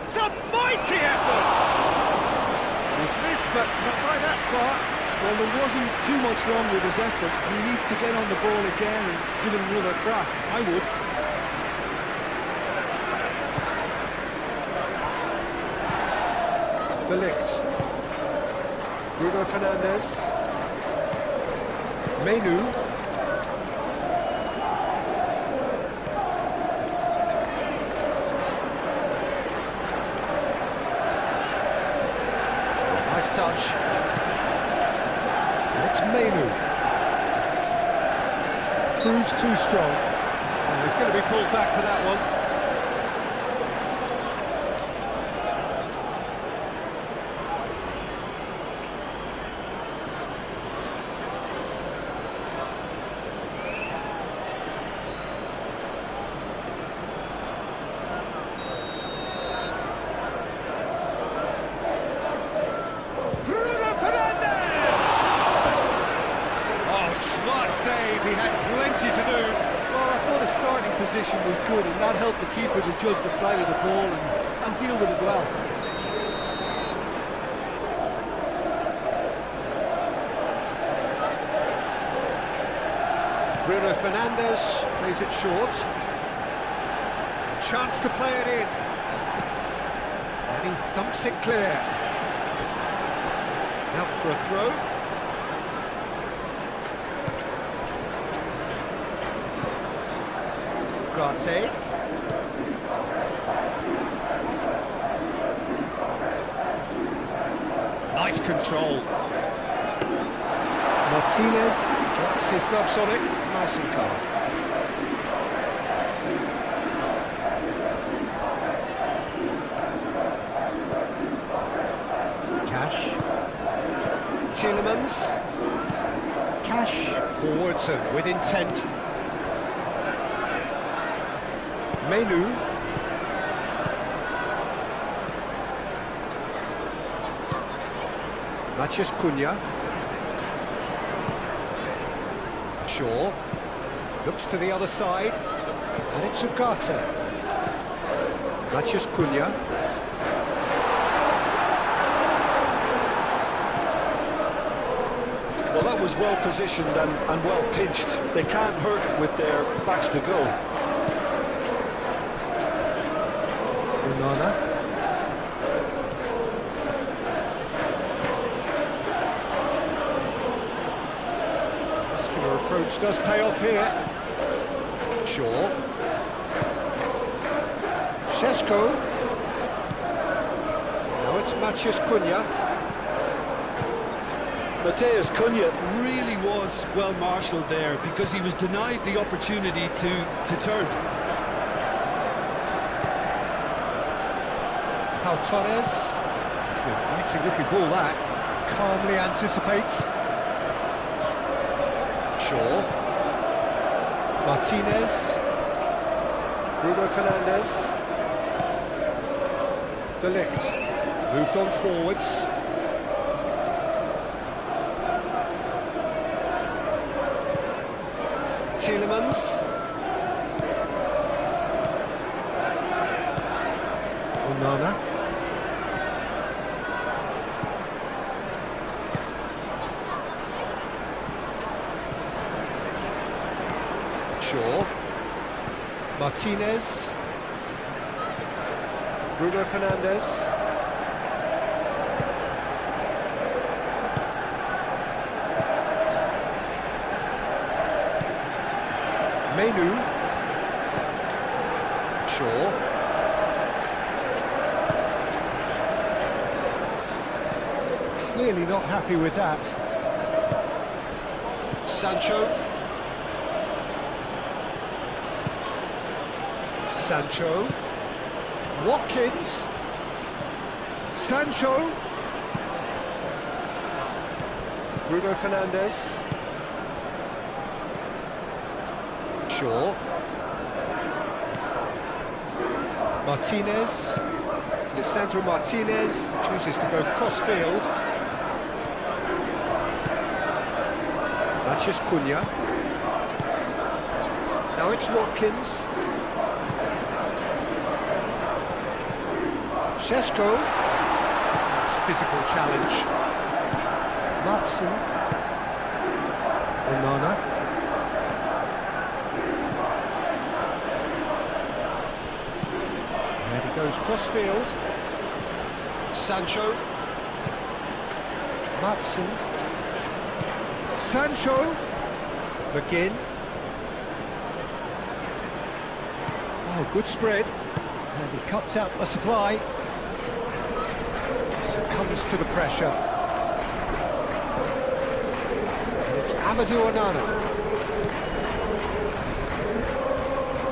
It's a mighty effort! He's missed, but not by that far. Well, there wasn't too much wrong with his effort. He needs to get on the ball again and give it another crack. I would. De Ligt. Bruno Fernandes. Menu. Nice touch. And it's Menu. Proves too strong. Oh, he's going to be pulled back for that one. He had plenty to do. Well, I thought his starting position was good, and that helped the keeper to judge the flight of the ball and deal with it well. Bruno Fernandes plays it short. A chance to play it in. And he thumps it clear. Out for a throw. Ugarte. Nice control. Martinez drops his gloves on it. Nice and calm. Cash. Tielemans. Cash forwards and with intent. Menu. Matheus Cunha. Shaw. Looks to the other side. And it's Ugarte. Matheus Cunha. Well, that was well positioned and well pinched. They can't hurt with their backs to goal. Onana. Muscular approach does pay off here. Shaw. Šeško. Now it's Matheus Cunha. Matheus Cunha really was well marshalled there because he was denied the opportunity to turn. Pau Torres. It's an inviting looking ball that. Calmly anticipates. Shaw. Martinez. Bruno Fernandes. De Ligt. Moved on forwards. Tielemans. Onana. Shaw. Martinez. Bruno Fernandes. Menu. Shaw. Clearly not happy with that. Sancho. Sancho. Watkins. Sancho. Bruno Fernandes. Shaw. Martinez. Lisandro Martinez chooses to go cross-field. Matheus Cunha. Now it's Watkins. Šeško. That's a physical challenge. Matson. Onana. There he goes cross-field. Sancho. Matson. Sancho. McGinn. Oh, good spread. And he cuts out the supply. Succumbs to the pressure. And it's Amadou Onana.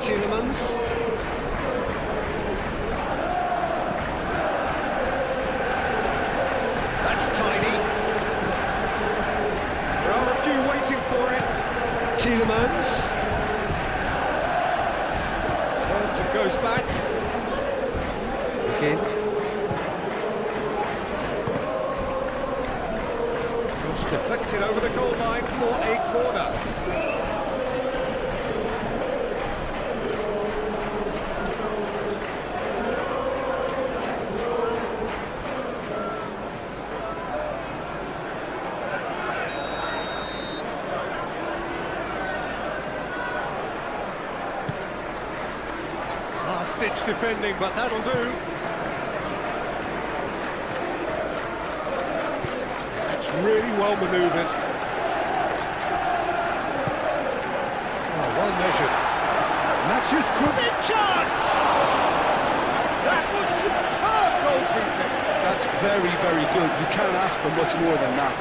Tielemans. That's tiny. There are a few waiting for it. Tielemans. Turns and goes back. Again. Cross deflected over the goal line for a corner. Last-ditch defending, but that'll do. That's really well manoeuvred. Oh, well measured. Matheus Cunha chance! That was superb goalkeeping. That's very, very good. You can't ask for much more than that.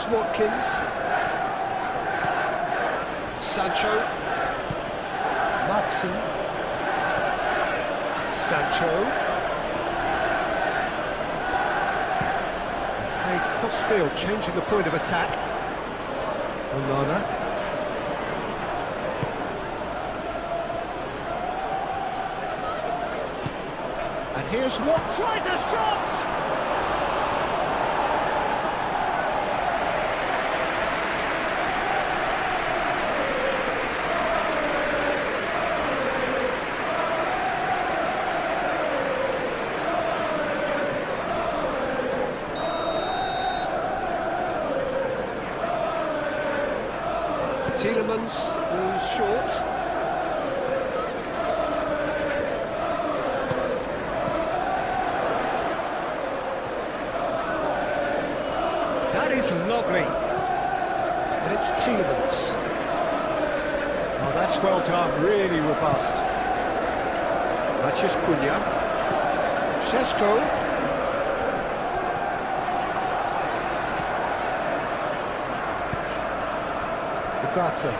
It's Watkins. Sancho. Madsen. Sancho. A crossfield, changing the point of attack. Onana. And here's what tries a shot! Tielemans falls short. That is lovely. And it's Tielemans. Oh, that's well done, really robust. Maciej Cunha. Šeško. Ugarte.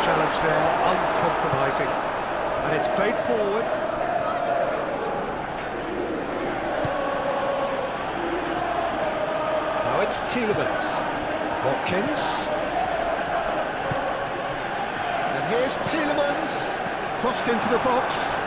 Challenge there, uncompromising, and it's played forward. Now it's Tielemans. Watkins. And here's Tielemans, crossed into the box.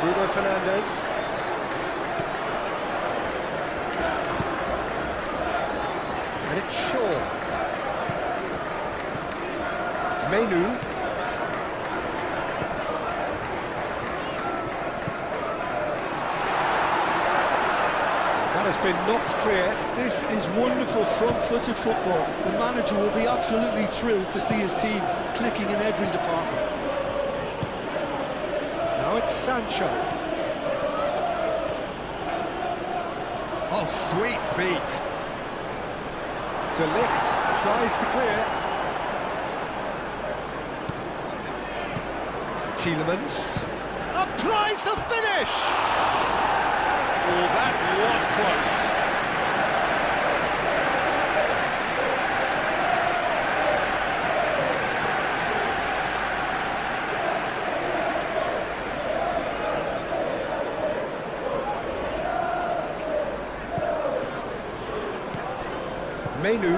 Bruno Fernandes. And it's Shaw. Menu. That has been knocked clear. This is wonderful front-footed football. The manager will be absolutely thrilled to see his team clicking in every department. Now it's Sancho. Oh, sweet feet. De Ligt tries to clear. Tielemans applies the finish. Oh, that was close. Menu.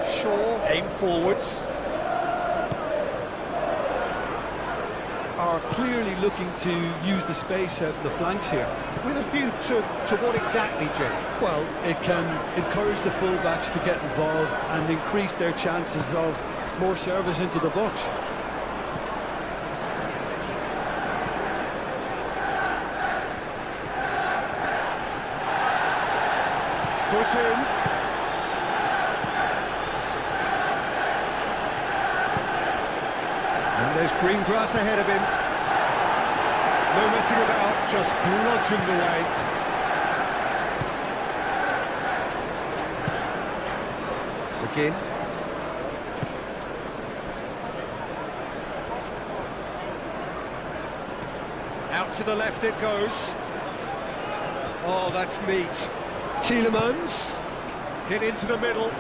Shaw, aim forwards. Are clearly looking to use the space out in the flanks here. With a view to what exactly, Jim? Well, it can encourage the full-backs to get involved and increase their chances of more service into the box. Foot in. And there's green grass ahead of him. No messing about, just bludgeoned away. Again. Out to the left it goes. Oh, that's neat. Tielemans, hit into the middle.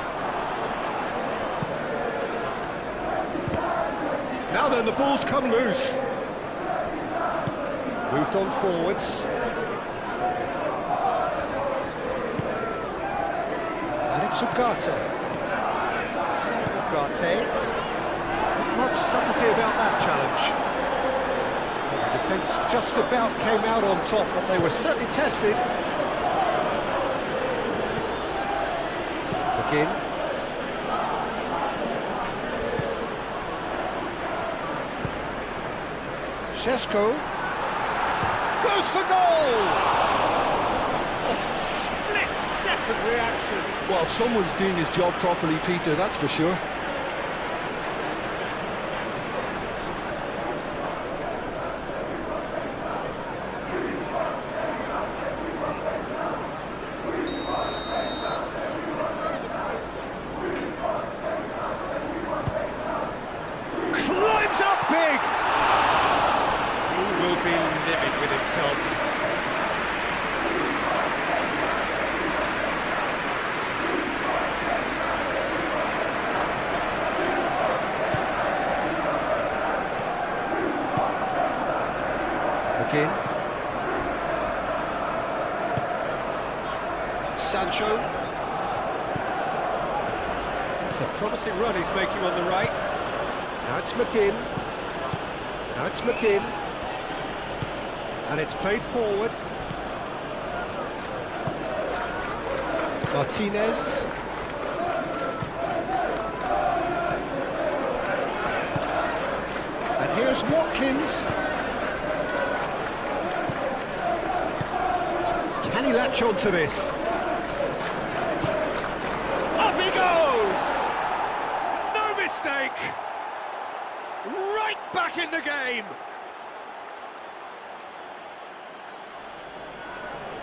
Now then, the ball's come loose. Moved on forwards. And it's Ugarte. Ugarte. Not much subtlety about that challenge. The defence just about came out on top, but they were certainly tested. Again. Šeško goes for goal! Oh, split-second reaction. Well, someone's doing his job properly, Peter, that's for sure. Climbs up big! He will be livid with himself. Again. Sancho. It's a promising run he's making on the right. Now it's McGinn. Now it's McGinn. And it's played forward. Martinez. And here's Watkins. Can he latch on to this? Up he goes! No mistake! Right back in the game!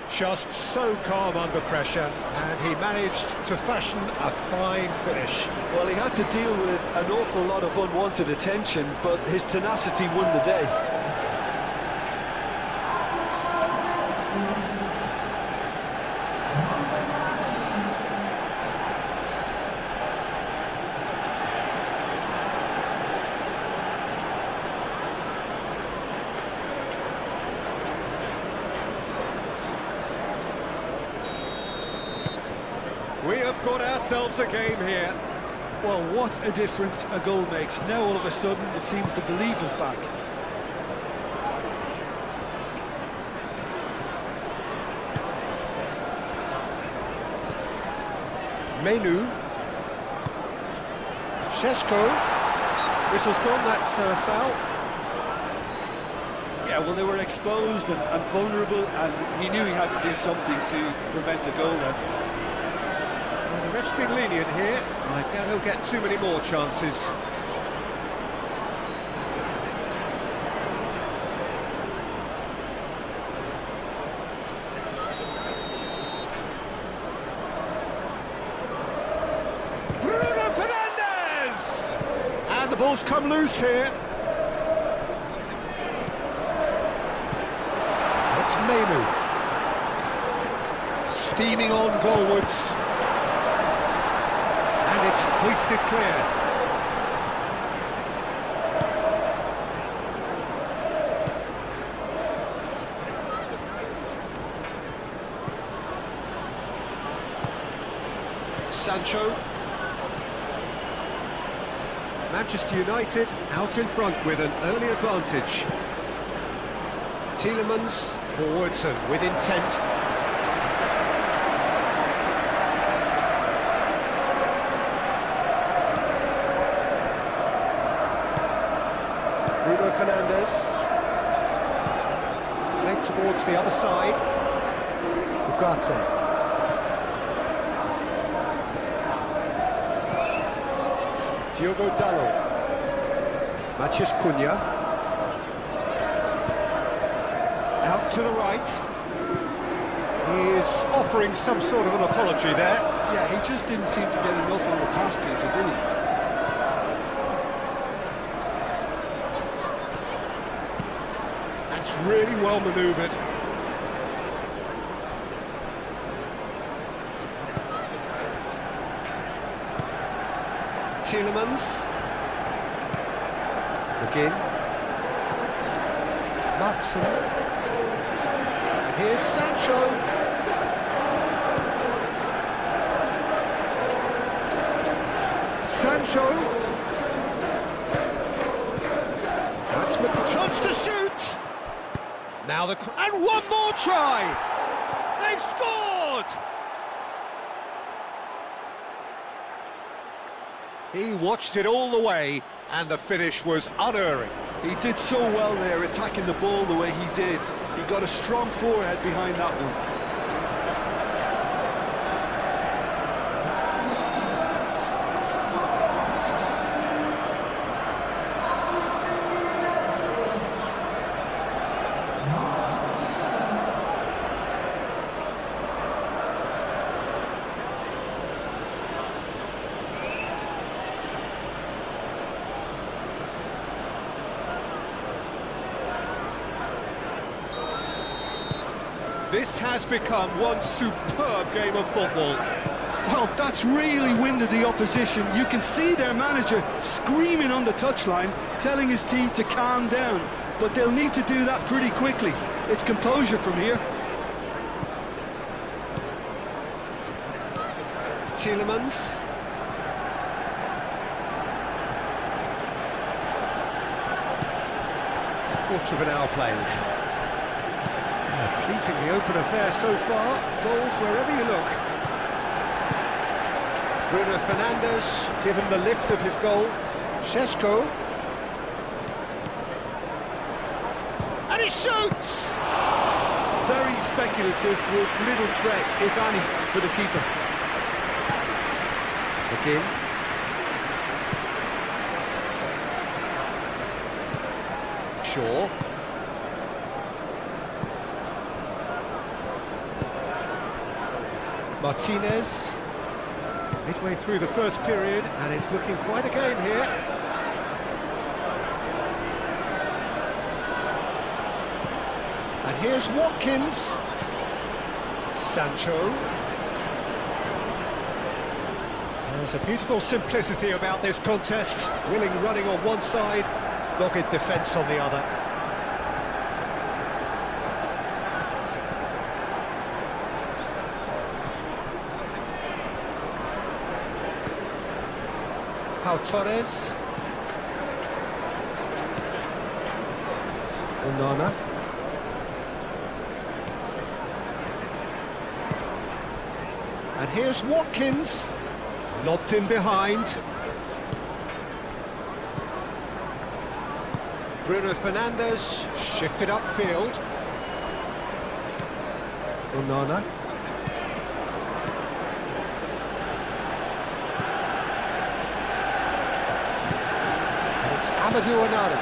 Just so calm under pressure, and he managed to fashion a fine finish. Well, he had to deal with an awful lot of unwanted attention, but his tenacity won the day. We have got ourselves a game here. Well, what a difference a goal makes. Now all of a sudden it seems the belief is back. Menu. Šeško. Whistle's gone, that's foul. Yeah, well, they were exposed and vulnerable, and he knew he had to do something to prevent a goal then. The ref's been lenient here. I doubt he'll get too many more chances. Bruno Fernandes! And the ball's come loose here. It's Menu. Steaming on goalwards. And it's hoisted clear. Sancho. Manchester United out in front with an early advantage. Tielemans forwards and with intent. Bruno Fernandes. Played towards the other side. Ugarte. Diogo Dalot. Matheus Cunha. Out to the right. He is offering some sort of an apology there. Yeah, he just didn't seem to get enough on the pass, Peter, did he? Really well manoeuvred. Tielemans. Again. Matson. And here's Sancho. Sancho. That's the chance to shoot. Now and one more try! They've scored! He watched it all the way, and the finish was unerring. He did so well there, attacking the ball the way he did. He got a strong forehead behind that one. This has become one superb game of football. Well, that's really winded the opposition. You can see their manager screaming on the touchline, telling his team to calm down. But they'll need to do that pretty quickly. It's composure from here. Tielemans. Quarter of an hour played. Pleasingly open affair so far, goals wherever you look. Bruno Fernandes given the lift of his goal. Šeško. And he shoots! Very speculative with little threat, if any, for the keeper. Again. Shaw. Martinez, midway through the first period, and it's looking quite a game here. And here's Watkins. Sancho. There's a beautiful simplicity about this contest. Willing running on one side, dogged defence on the other. Pau Torres. Onana. And here's Watkins. Lobbed in behind. Bruno Fernandes shifted upfield. Onana. Amadou Onana.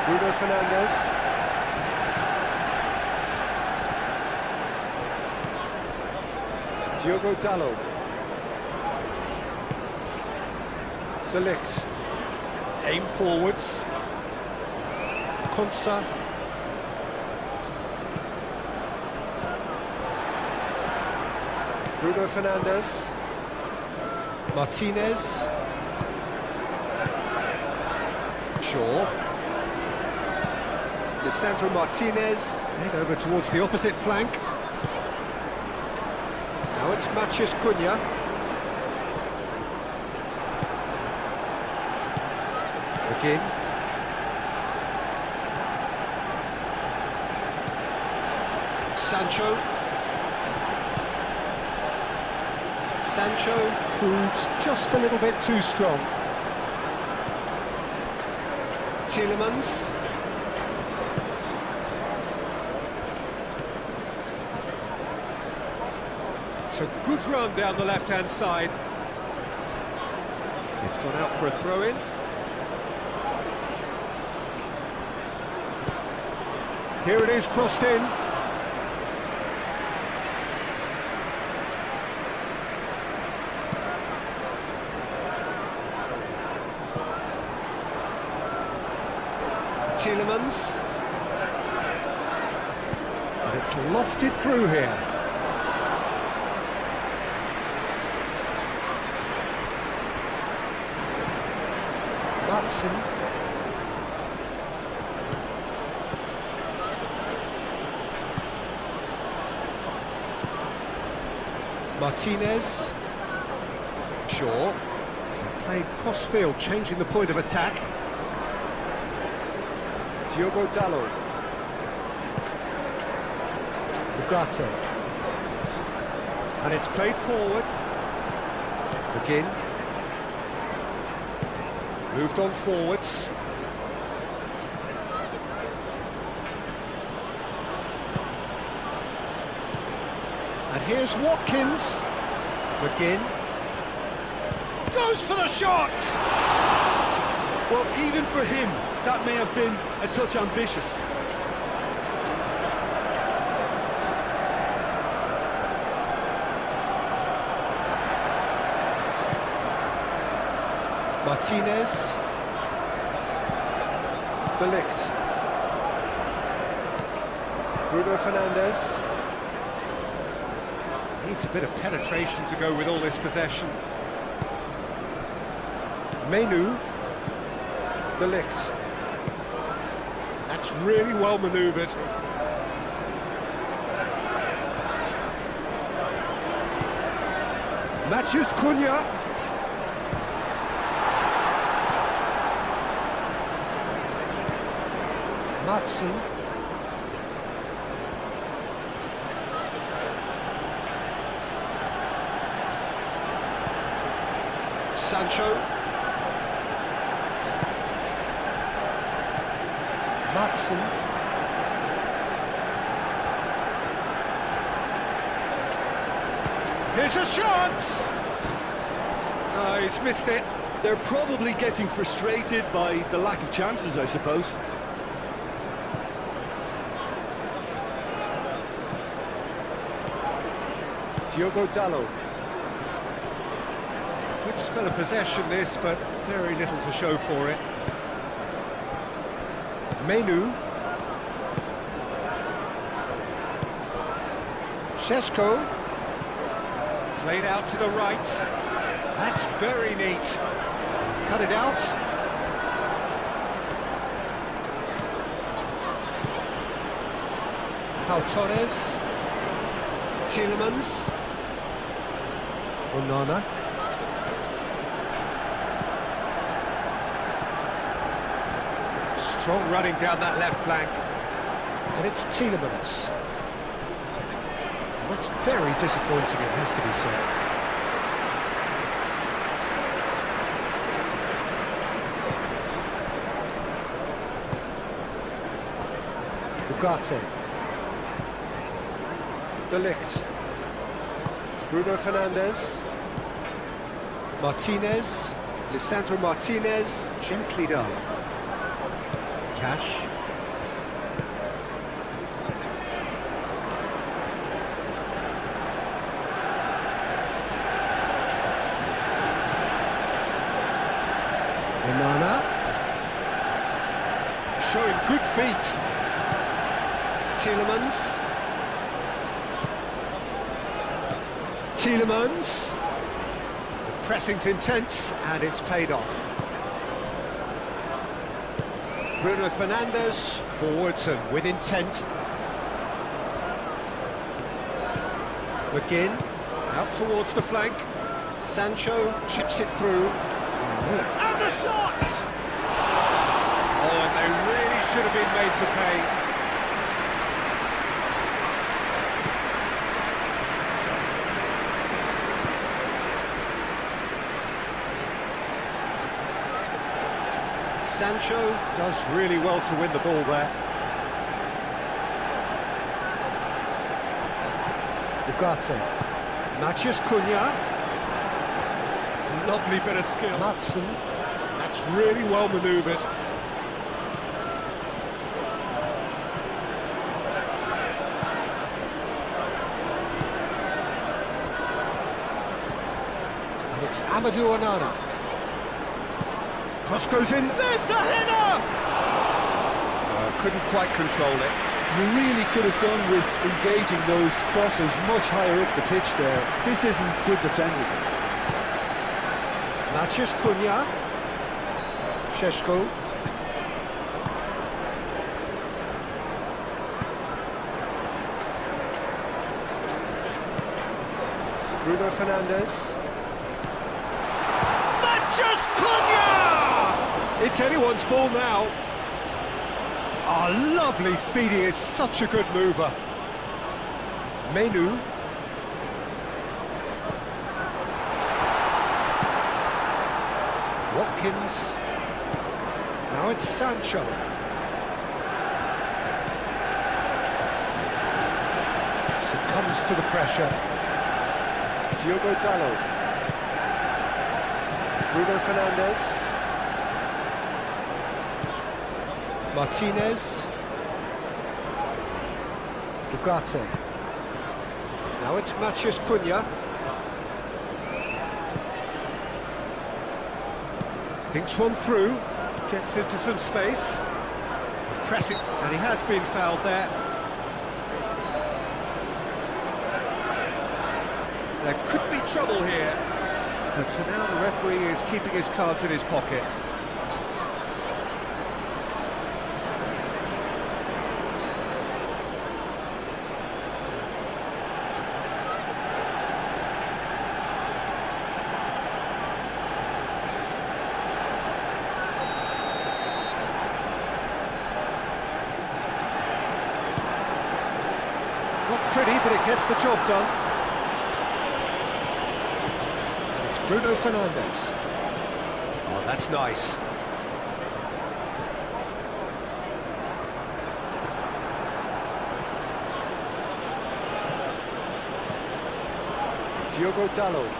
Bruno Fernandes. Diogo Dalot. De Ligt. Aim forwards. Konsa. Bruno Fernandes. Martinez. Shaw. Lisandro Martinez, head over towards the opposite flank. Now it's Matheus Cunha. Again. Sancho. Sancho proves just a little bit too strong. Tielemans. It's a good run down the left-hand side. It's gone out for a throw-in. Here it is, crossed in. Tielemans. And it's lofted through here. Matson. Martinez. Shaw. Played cross-field, changing the point of attack. Diogo Dalot. Ugarte. And it's played forward. McGinn. Moved on forwards. And here's Watkins. McGinn. Goes for the shot! Well, even for him, that may have been a touch ambitious. Martinez. De Ligt. Bruno Fernandes. Needs a bit of penetration to go with all this possession. Menu. De Ligt. That's really well manoeuvred. Matheus Cunha. Matson. Sancho. Matson. Here's a chance! Oh, he's missed it. They're probably getting frustrated by the lack of chances, I suppose. Diogo Dalot. Good spell of possession this, but very little to show for it. Menu. Šeško. Played out to the right. That's very neat. He's cut it out. Pau Torres. Tielemans. Onana. Strong running down that left flank. And it's Tielemans. That's very disappointing, it has to be said. Ugarte. De Ligt. Bruno Fernandes. Martinez. Lisandro Martinez. Gently done. Cash. Onana. Showing good feet. Tielemans. Tielemans. The pressing's intense and it's paid off. Bruno Fernandes, forwards and with intent. McGinn, out towards the flank. Sancho chips it through. And the shot! Oh, and they really should have been made to pay. Sancho does really well to win the ball there. Ugarte. Matheus Cunha. Lovely bit of skill. Matson. That's really well manoeuvred. And it's Amadou Onana. Cross goes in, there's the header! Couldn't quite control it. You really could have done with engaging those crosses much higher up the pitch there. This isn't good defending. Matheus Cunha. Šeško. Bruno Fernandes. Matheus Cunha! It's anyone's ball now. Oh, lovely feet, he is such a good mover. Menu. Watkins. Now it's Sancho. Succumbs to the pressure. Diogo Dalot. Bruno Fernandes. Martinez. Ugarte. Now it's Matheus Cunha. Thinks one through. Gets into some space. Pressing, and he has been fouled there. There could be trouble here. But for now, the referee is keeping his cards in his pocket. Not pretty, but it gets the job done. And it's Bruno Fernandes. Oh, that's nice. Diogo Dalot.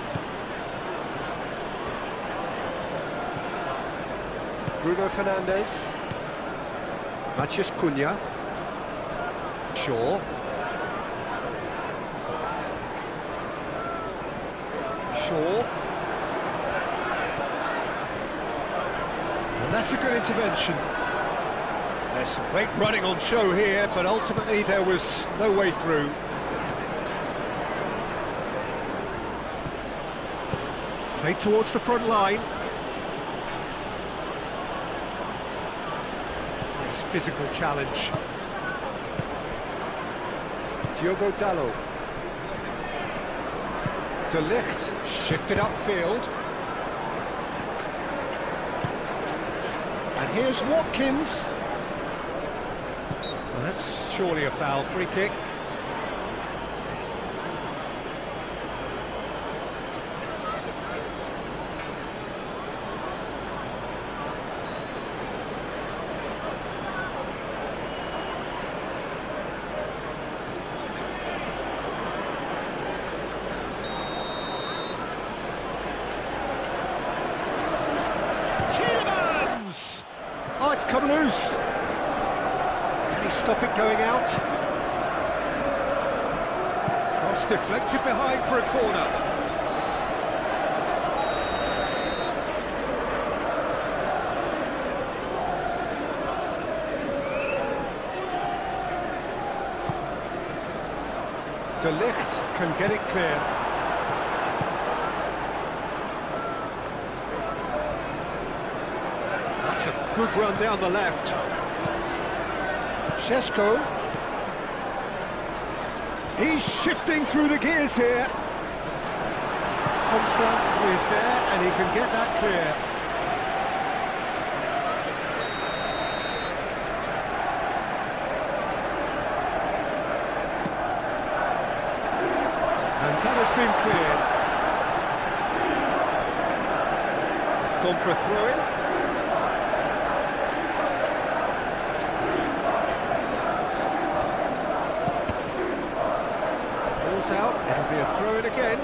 Bruno Fernandes. Matheus Cunha. Shaw. And that's a good intervention. There's some great running on show here, but ultimately there was no way through. Played towards the front line. Nice physical challenge. Diogo Dalot. De Ligt, shifted upfield. And here's Watkins. Well, that's surely a foul, free kick. Oh, it's come loose. Can he stop it going out? Cross deflected behind for a corner. De Ligt can get it clear. Good run down the left. Šeško. He's shifting through the gears here. Konsa is there and he can get that clear. And that has been cleared. It's gone for a throw-in. Out, it'll be a throw-in again.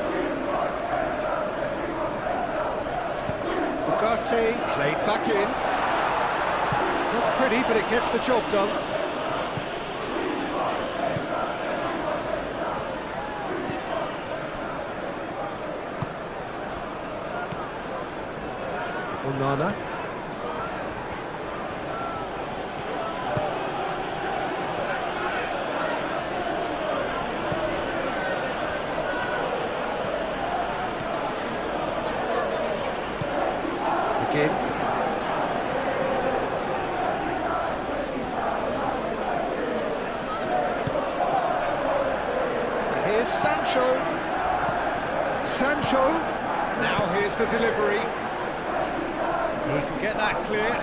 Ugarte played back in. Not pretty, but it gets the job done. Onana. Again. Here's Sancho. Sancho. Now here's the delivery. He can get that clear.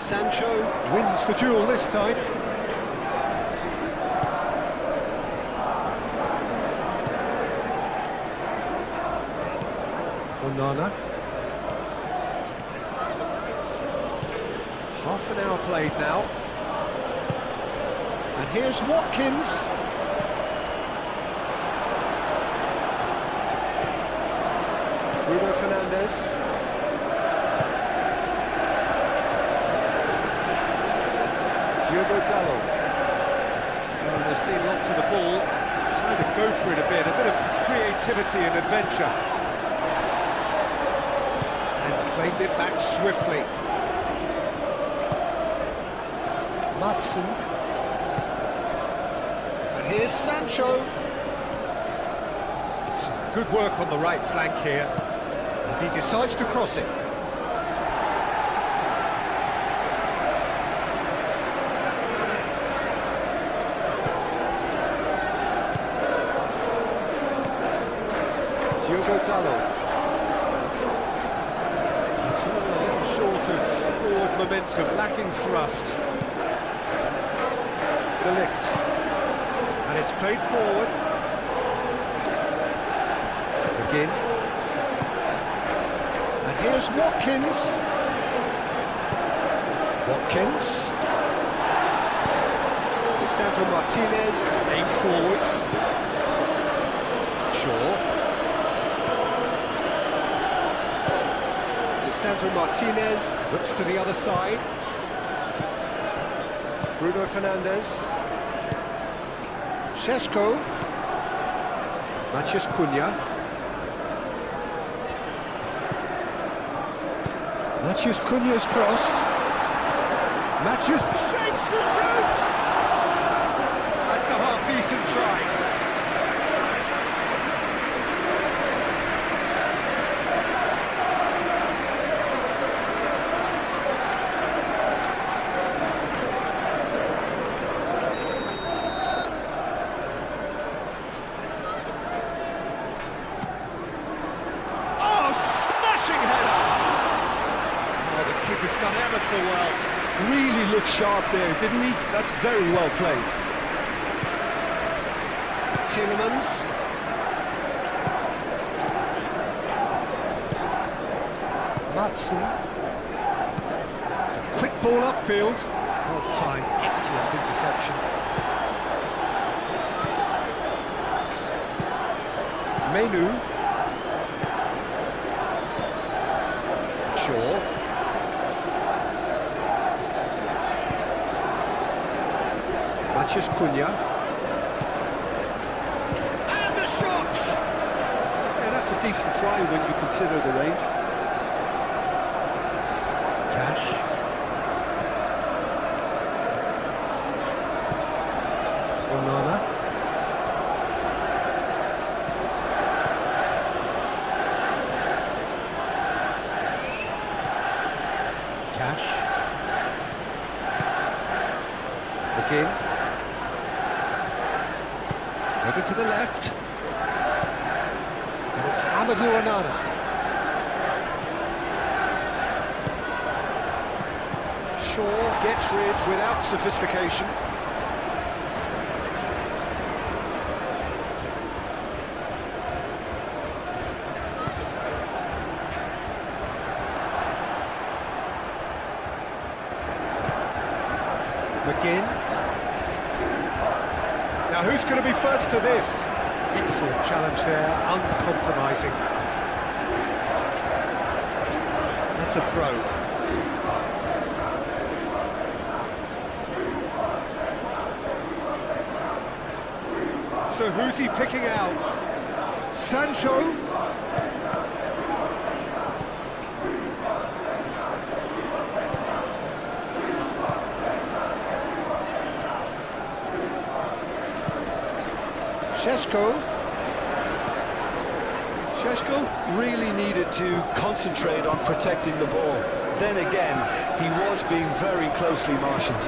Sancho wins the duel this time. Onana. Half an hour played now. And here's Watkins. Bruno Fernandes. Diogo Dalot. Well, they've seen lots of the ball. Time to go for it a bit of creativity and adventure. And claimed it back swiftly. Matson. And here's Sancho. Some good work on the right flank here. And he decides to cross it. Diogo Dalot. It's all a little short of forward momentum, lacking thrust. De Ligt. And it's played forward. Again. And here's Watkins. Watkins. Lisandro Martinez, aimed forwards. Shaw. Lisandro Martinez looks to the other side. Bruno Fernandes. Šeško. Matheus Cunha. Matheus Cunha's cross. Matheus shapes to shoot! That's a half-decent try. Keeper's done ever so well. Really looked sharp there, didn't he? That's very well played. Tielemans. Matson. It's a quick ball upfield. Well timed, excellent interception. Menu. Shaw. Matheus Cunha. And the shot! Yeah, that's a decent try when you consider the range. Cash. Onana. Cash. Again. Over to the left. And it's Amadou Onana. Shaw gets rid without sophistication. McGinn. Now who's going to be first to this? Excellent challenge there, uncompromising. That's a throw. So who's he picking out? Sancho? Šeško really needed to concentrate on protecting the ball. Then again, he was being very closely marshalled.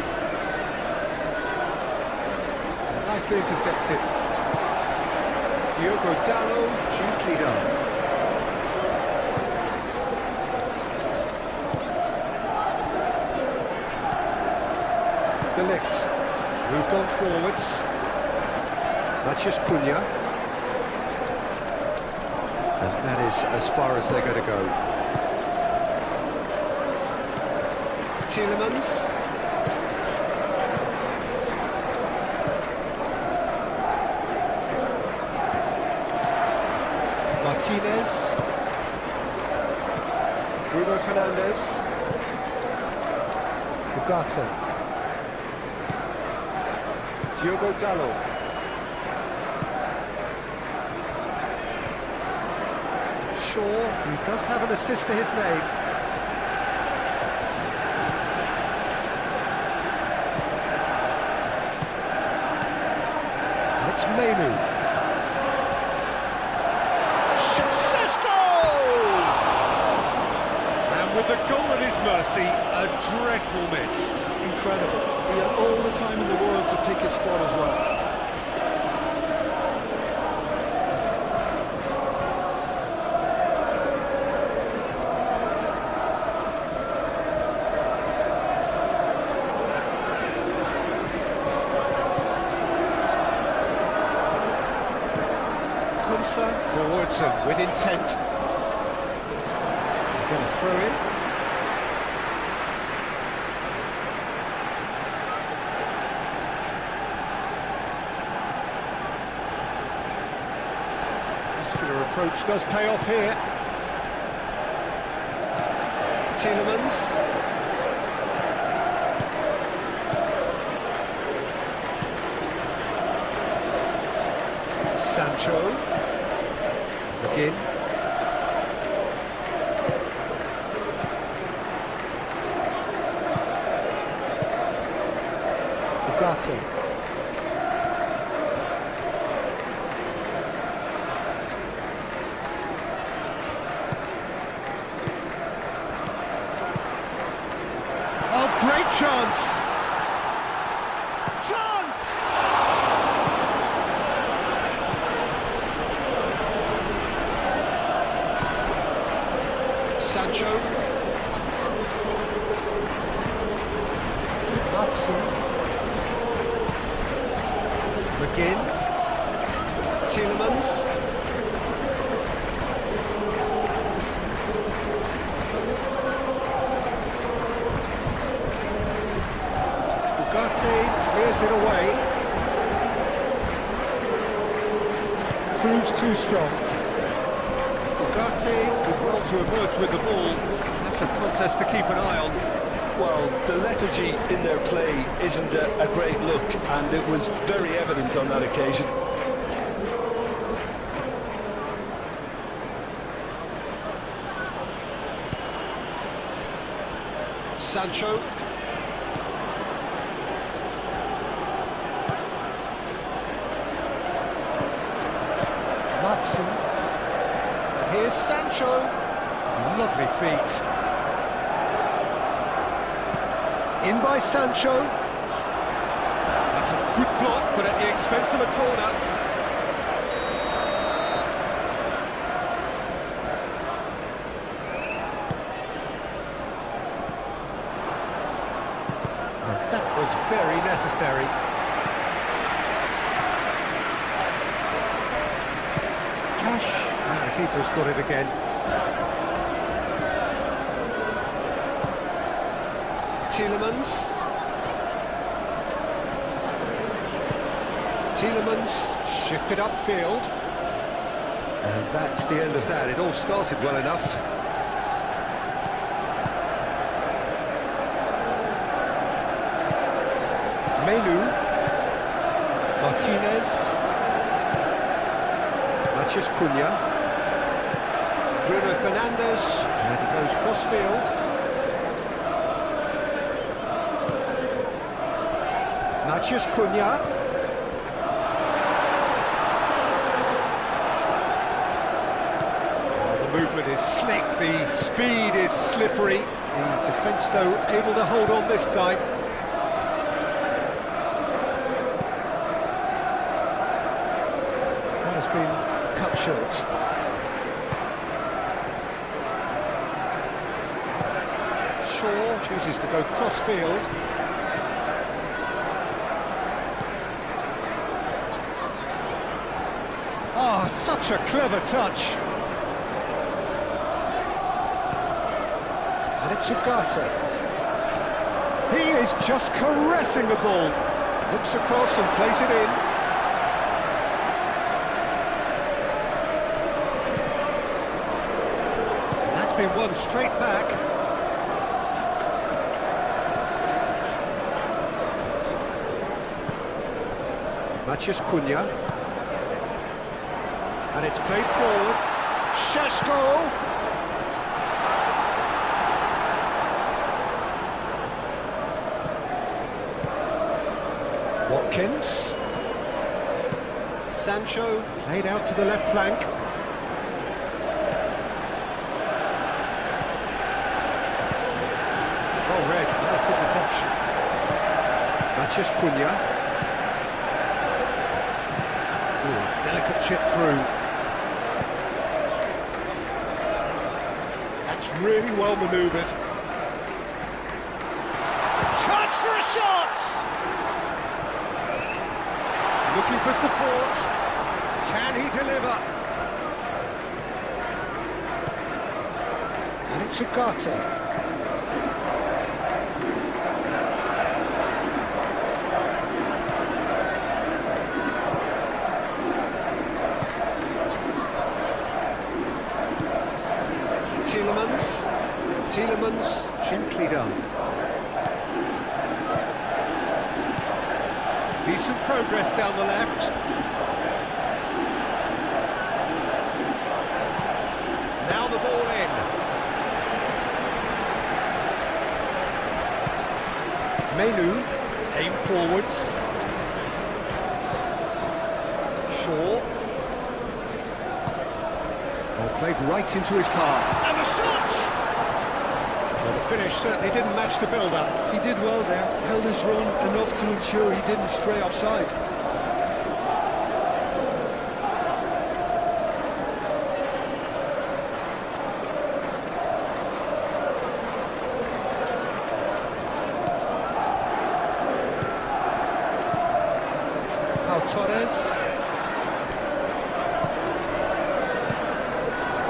Nicely intercepted. Diogo Dalot, gently done. De Ligt. Moved on forwards. Matthias Cunha. And that is as far as they're going to go. Tielemans. Martinez. Bruno Fernandes. Ugarte. Diogo Dalot. Shaw, who does have an assist to his name. And it's Menu. With the goal at his mercy, a dreadful miss. Incredible. He had all the time in the world to pick his spot as well. Kunsa forwards and with intent. Going to throw in. Muscular approach does pay off here. Tielemans. Sancho. McGinn. Ugarte. Oh, great chance! Chance! Sancho. Hudson. McGinn, Tielemans, Ugarte clears it away, proves too strong. Ugarte did well to emerge with the ball. That's a contest to keep an eye on. Well, the lethargy in their play isn't a great look, and it was very evident on that occasion. Sancho. Hudson. And here's Sancho. Lovely feet. In by Sancho. That's a good block, but at the expense of a corner. And that was very necessary. Cash, and the keeper's got it again. Tielemans. Tielemans shifted upfield. And that's the end of that. It all started well enough. Menu. Martinez. Matthias Cunha. Bruno Fernandes. And he goes cross-field. Matthias Cunha. Oh, the movement is slick, the speed is slippery. The defence, though, able to hold on this time. That has been cut short. Shaw chooses to go cross-field. Oh, such a clever touch. And it's Ugarte. He is just caressing the ball. Looks across and plays it in. And that's been won straight back. Maciej Cunha. And it's played forward. FLASHSCORE! Watkins. Sancho played out to the left flank. Oh, red, nice interception. Maciej Cunha. Ooh, delicate chip through. That's really well manoeuvred. Chance for a shot! Looking for support. Can he deliver? And it's Ugarte. Tielemans, gently done. Decent progress down the left. Now the ball in. Menu, aim forwards. Shaw. Well, played right into his path. And the shot! Well, the finish certainly didn't match the build-up. He did well there, held his run enough to ensure he didn't stray offside. Torres.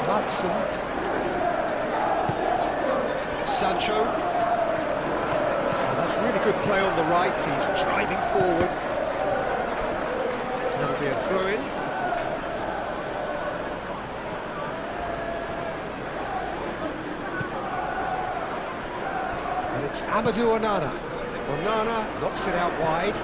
Matson. Sancho. Oh, that's really good play on the right. He's driving forward. That'll be a throw-in. And it's Amadou Onana. Onana knocks it out wide.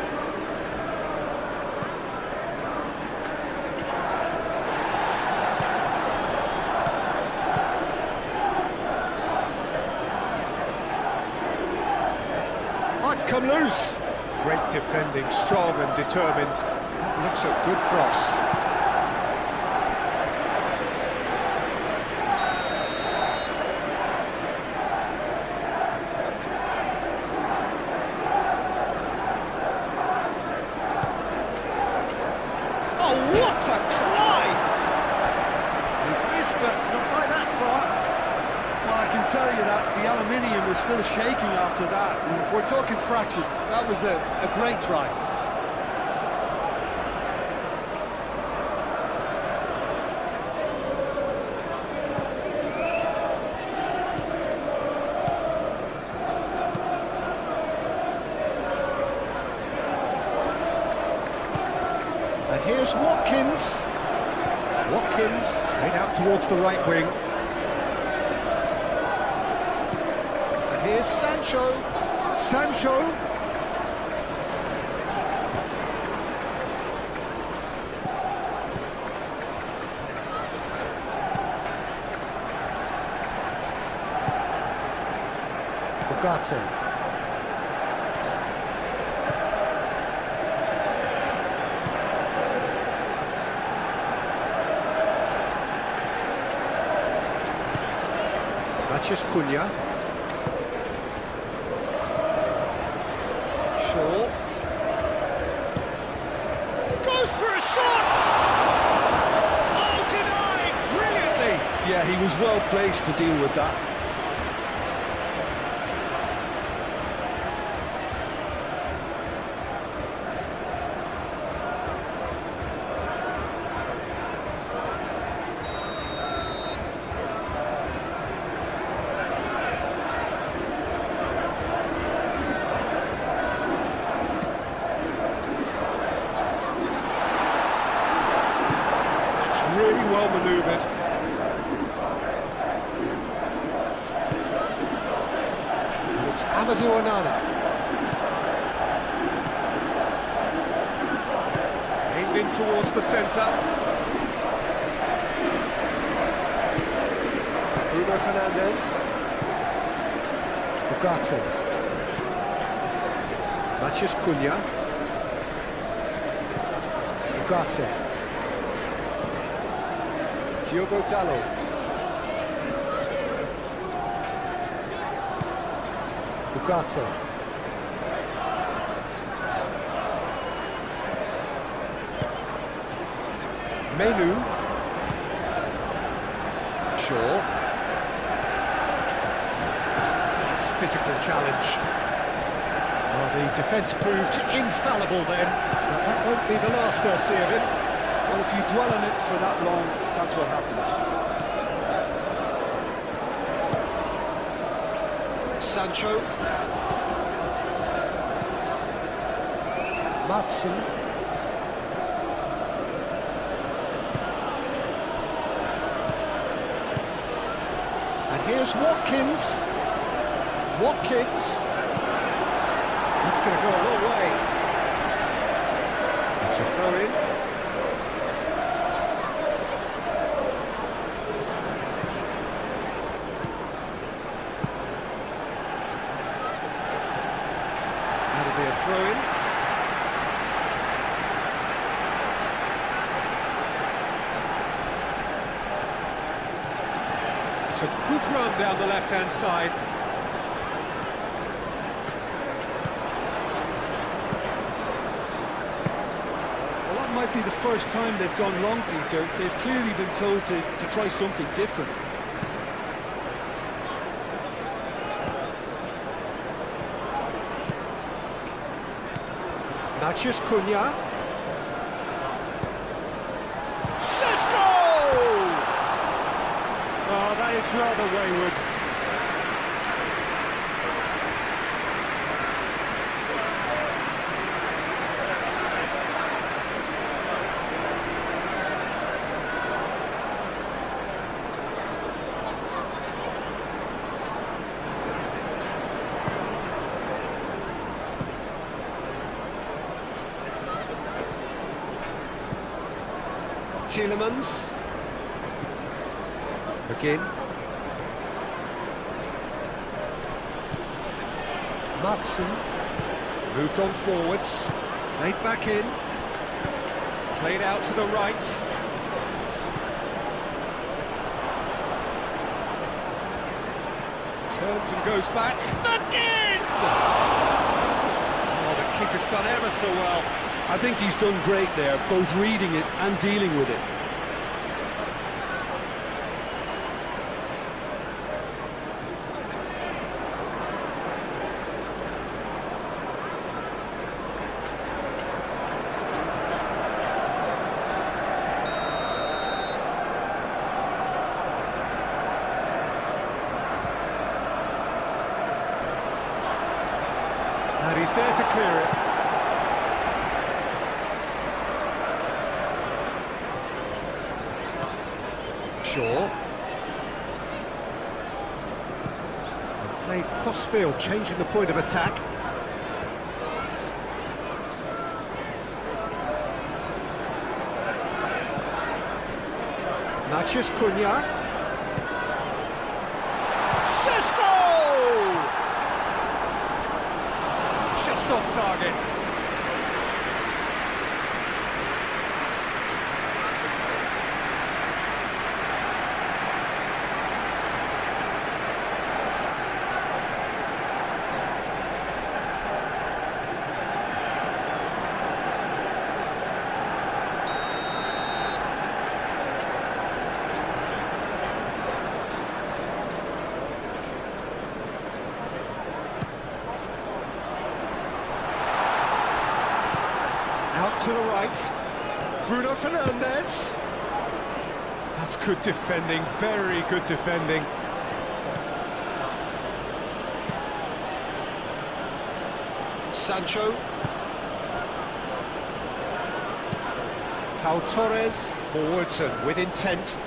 Come loose. Great defending, strong and determined. That looks a good cross. Oh, what a climb! He's missed, but not by that far. Well, I can tell you that the aluminium is still shaking after that. We're talking fractions. That was a great try. And here's Watkins. Watkins laid out towards the right wing. Here's Sancho. Sancho. Ugarte. Maciej Cunha. Goes for a shot! Oh, denied! Brilliantly! Yeah, he was well placed to deal with that. in towards the centre. Bruno Fernandes. Ugarte. Matheus Cunha. Ugarte. Diogo Dalot. Ugarte. Menu. Shaw. Nice physical challenge. Well, the defence proved infallible then, but that won't be the last they'll see of him. Well, if you dwell on it for that long, that's what happens. Sancho. Madsen. And here's Watkins. Watkins. That's going to go a long way. It's a throw-in. That'll be a throw-in. It's a good run down the left-hand side. Well, that might be the first time they've gone long, Peter. They've clearly been told to try something different. Matheus Cunha. Oh, that is rather wayward. Tielemans. Again. Madsen. Moved on forwards. Played back in. Played out to the right. Turns and goes back. Again! Oh, the keeper's done ever so well. I think he's done great there, both reading it and dealing with it. And he's there to clear it. Shaw. And played cross-field, changing the point of attack. Matheus Cunha. Just off target. Out to the right, Bruno Fernandes. That's good defending, very good defending. Sancho. Pau Torres, forwards and with intent.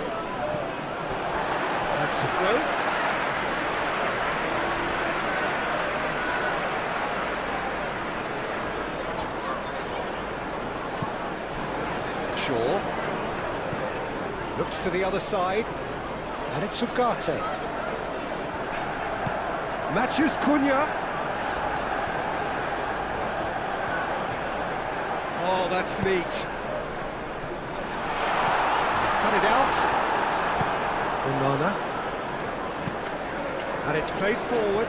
That's the throw. Shaw. Looks to the other side. And it's Ugarte. Matches Cunha. Oh, that's neat. He's cut it out. Onana. And it's played forward.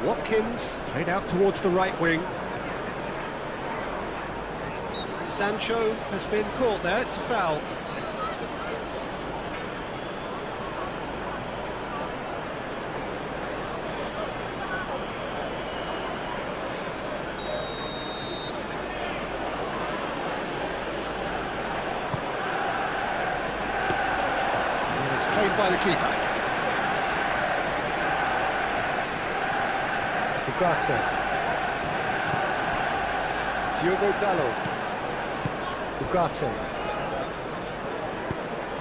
Watkins played out towards the right wing. Sancho has been caught there, it's a foul. And it's claimed by the keeper. Ugarte. Diogo Dalot. Ugarte.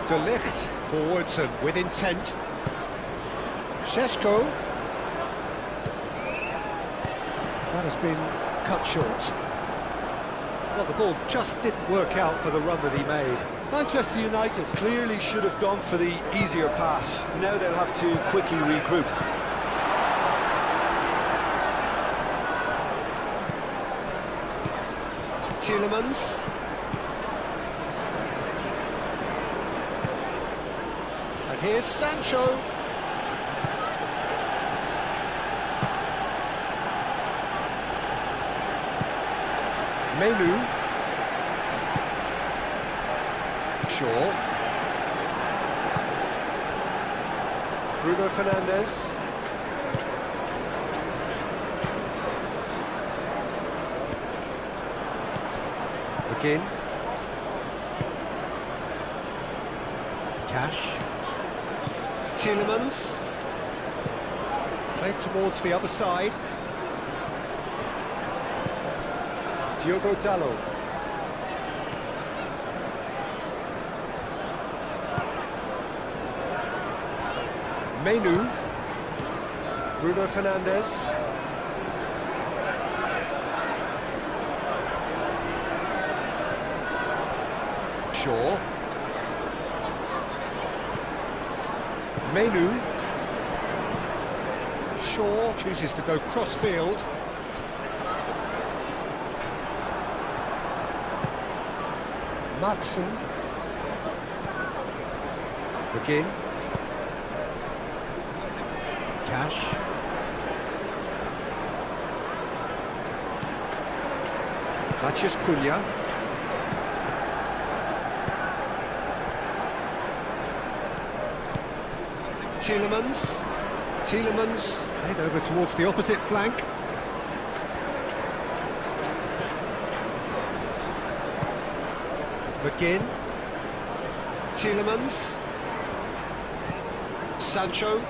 De Ligt forwards and with intent. Šeško. That has been cut short. Well, the ball just didn't work out for the run that he made. Manchester United clearly should have gone for the easier pass. Now they'll have to quickly regroup. Tielemans. And here's Sancho. Menu. Shaw. Bruno Fernandes. Again. Cash. Tielemans. Played towards the other side. Diogo Dalot. Menu. Bruno Fernandes. Shaw. Menu. Shaw chooses to go cross-field. Madsen. Again. Cash. Matches Cunha. Tielemans played over towards the opposite flank. McGinn. Tielemans. Sancho.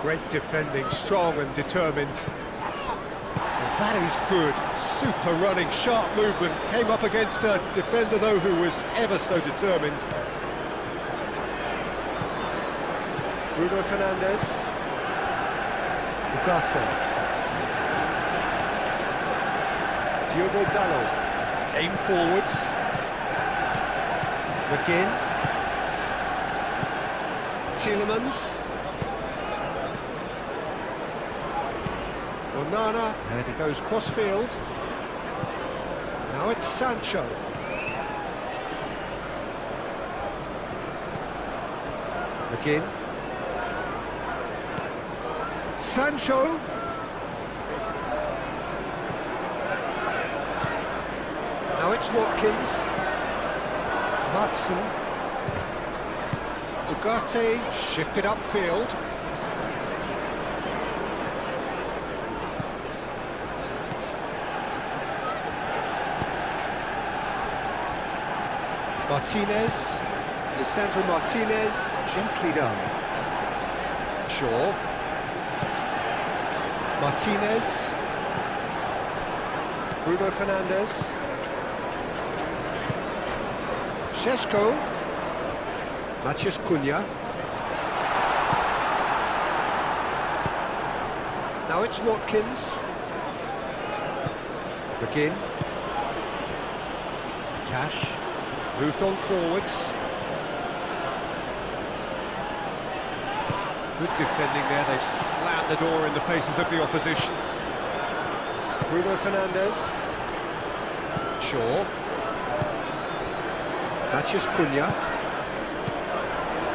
Great defending, strong and determined. Well, that is good. Super running, sharp movement. Came up against a defender, though, who was ever so determined. Bruno Fernandes. Ugarte. Diogo Dalot. Aim forwards. McGinn. Tielemans. Onana. And he goes cross-field. Now it's Sancho. McGinn. Sancho. Now it's Watkins. Madsen. Ugarte shifted upfield. Martinez. Lisandro Martinez. Gently done. Shaw. Martinez. Bruno Fernandes. Šeško. Matches Cunha. Now it's Watkins. McGinn. Cash, moved on forwards. Good defending there, they've slammed the door in the faces of the opposition. Bruno Fernandes. Shaw. Matheus Cunha.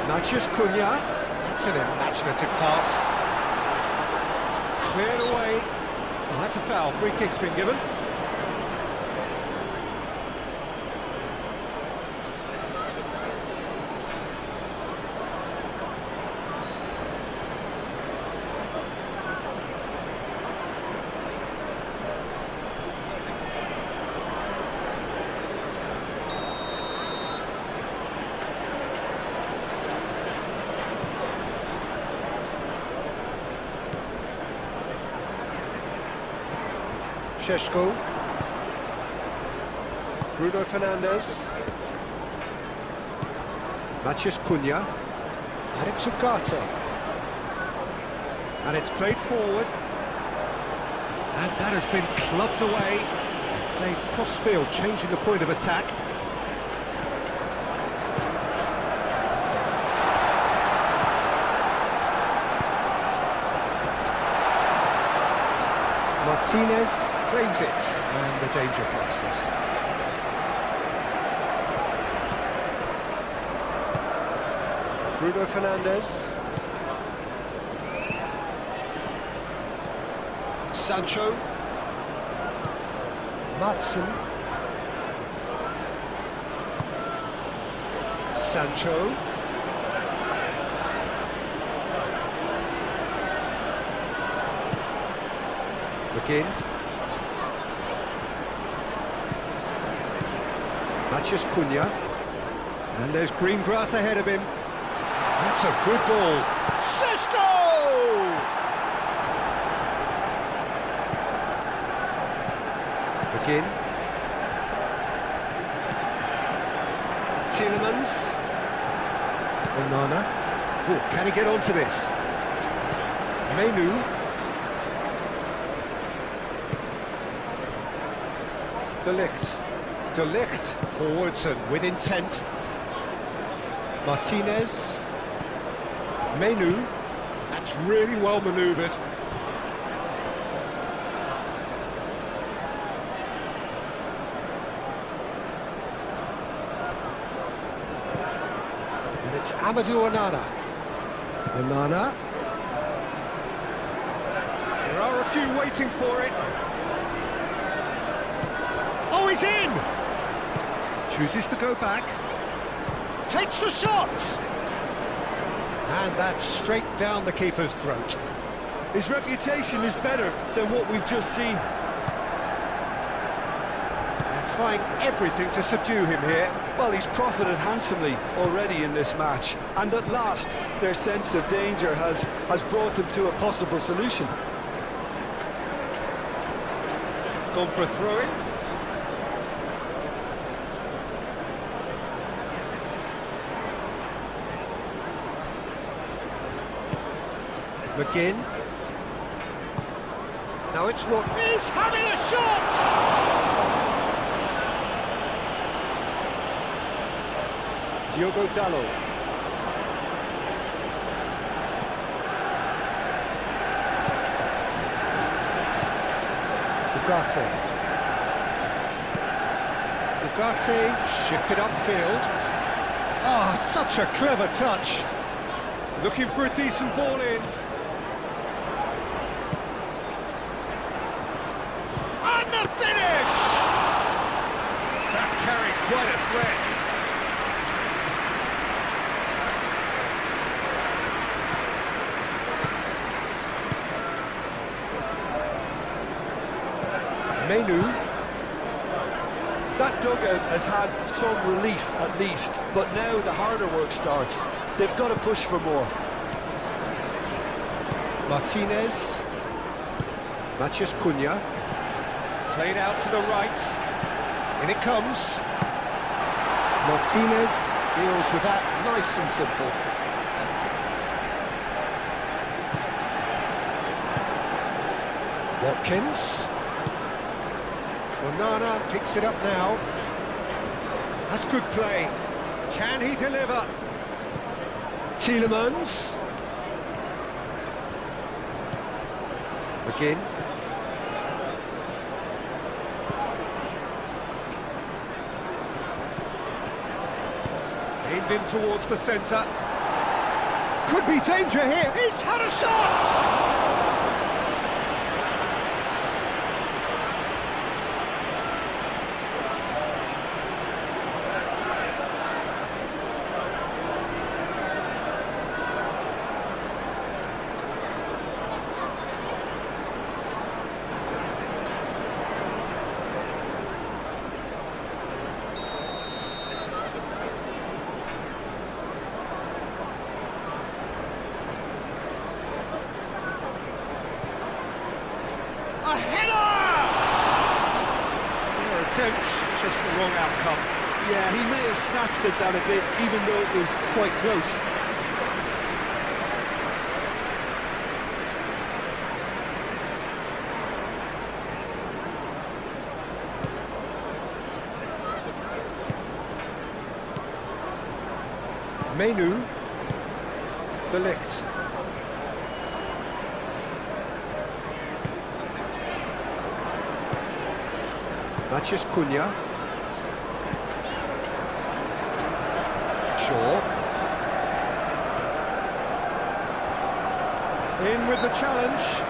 Matheus Cunha. That's an imaginative pass. Cleared away. Well, that's a foul. Free kick's been given. Šeško. Bruno Fernandes. Matheus Cunha. And it's Ugarte. And it's played forward. And that has been clubbed away. Played cross-field, changing the point of attack. Martinez claims it, and the danger passes. Bruno Fernandes. Sancho. Matson. Sancho. McGinn. Matheus Cunha. And there's green grass ahead of him. That's a good ball. Šeško! McGinn. Tielemans. Onana. Oh, can he get onto this? Menu. De Ligt. De Ligt forwards and with intent. Martinez. Menu. That's really well manoeuvred. And it's Amadou Onana. Onana. There are a few waiting for it. Oh, he's in! Chooses to go back. Takes the shot! And that's straight down the keeper's throat. His reputation is better than what we've just seen. They're trying everything to subdue him here. Well, he's profited handsomely already in this match, and at last their sense of danger has brought them to a possible solution. It's gone for a throw-in. McGinn. Now it's what is having a shot! Diogo Dalot. Ugarte. Ugarte shifted upfield. Ah, such a clever touch. Looking for a decent ball in. And the finish! That carried quite a threat. Menu. That dugout has had some relief at least, but now the harder work starts. They've got to push for more. Martinez. Matheus Cunha. Played out to the right. In it comes. Martinez deals with that nice and simple. Watkins. Onana picks it up now. That's good play. Can he deliver? Tielemans. Again. Aimed in towards the centre. Could be danger here. He's had a shot! A header! Fair attempt, just the wrong outcome. Yeah, he may have snatched at that a bit, even though it was quite close. Menu. De Ligt. Mathias Cunha. Shaw. In with the challenge.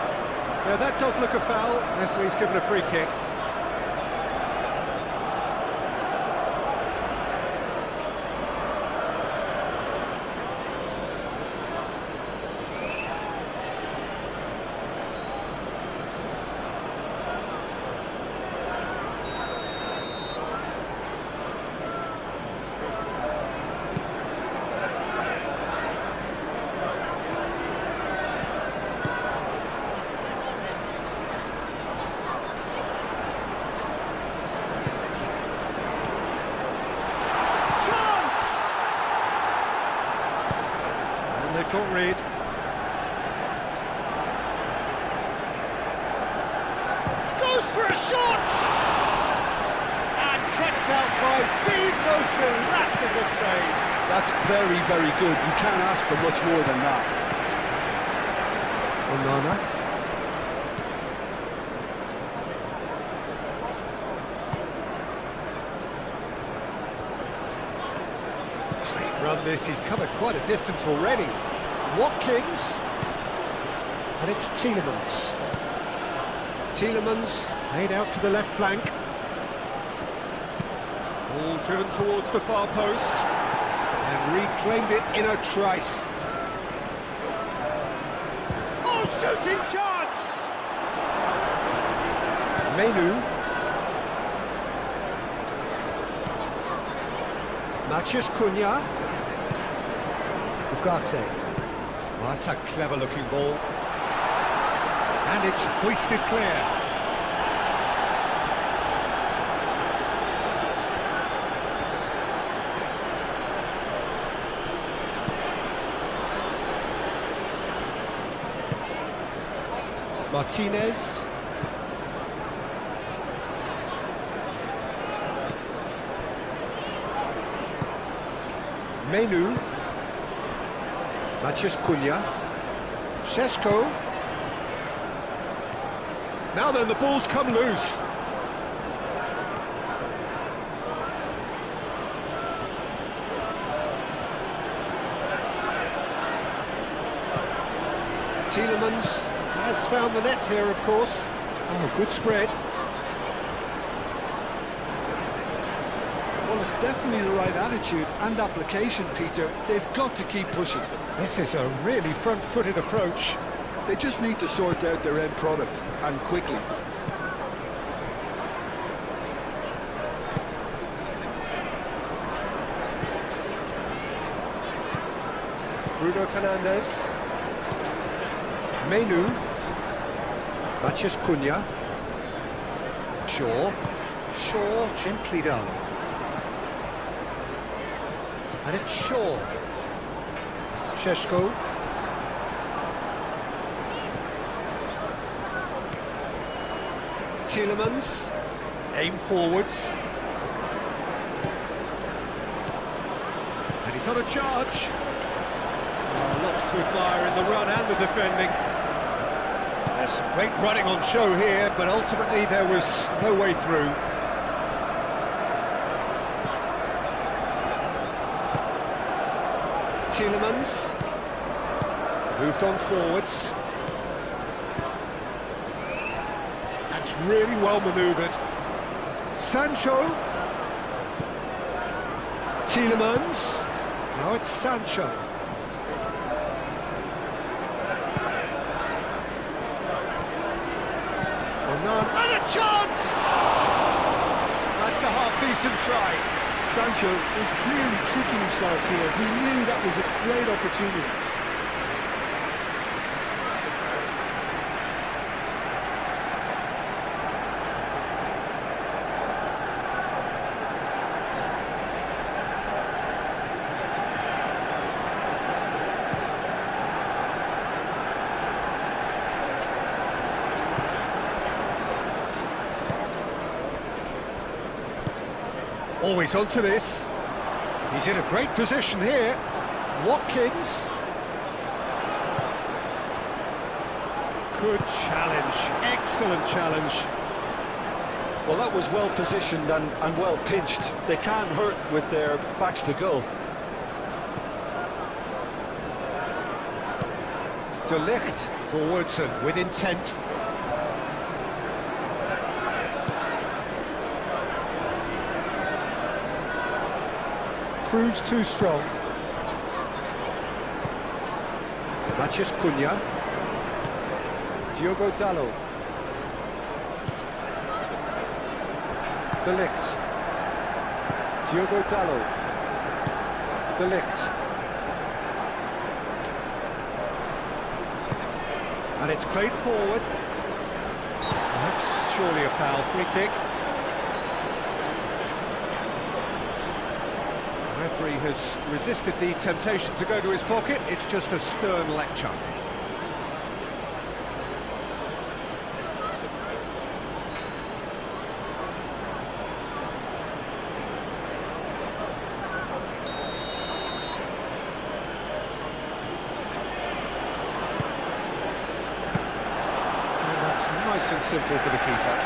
Now that does look a foul. Referee's given a free kick. They can't read. Goes for a shot! And kept out by the most elastic of saves. That's very, very good. You can't ask for much more than that. Onana. Great run this, he's covered quite a distance already. Watkins, and it's Tielemans. Tielemans played out to the left flank. Ball driven towards the far post, and reclaimed it in a trice. Oh, shooting chance! Menu. Mathias Cunha. Ugarte. Oh, that's a clever-looking ball. And it's hoisted clear. Martinez. Menu. Mathias Cunha. Šeško. Now then, the ball's come loose. Tielemans has found the net here, of course. Oh, good spread. Well, it's definitely the right attitude and application, Peter. They've got to keep pushing. This is a really front-footed approach. They just need to sort out their end product, and quickly. Bruno Fernandes. Menu. Mathias Cunha. Shaw, gently done. And it's Shaw. Šeško. Tielemans. Aim forwards. He's on a charge. Oh, lots to admire in the run and the defending. There's some great running on show here, but ultimately there was no way through. Tielemans moved on forwards. That's really well manoeuvred. Sancho. Tielemans. Now it's Sancho. And a chance! That's a half-decent try. Sancho was clearly kicking himself here. He knew that was a great opportunity. Always onto this. He's in a great position here. Watkins. Good challenge. Excellent challenge. Well, that was well positioned and well pinched. They can't hurt with their backs to goal. De Ligt forwards and with intent. Proves too strong. Matheus Cunha. Diogo Dalot. De Ligt. Diogo Dalot. De Ligt. And it's played forward. That's surely a foul. Free kick. The referee has resisted the temptation to go to his pocket. It's just a stern lecture. And that's nice and simple for the keeper.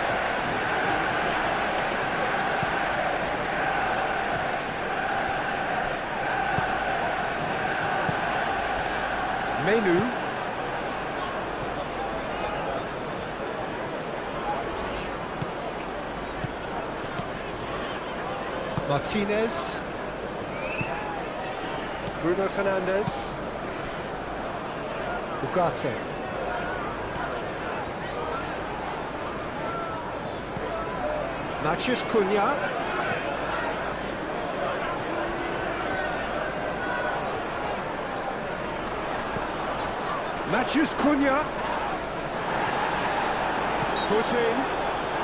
Menu. Martinez. Bruno Fernandes. Ugarte. Matheus Cunha. Matheus Cunha. Foot in.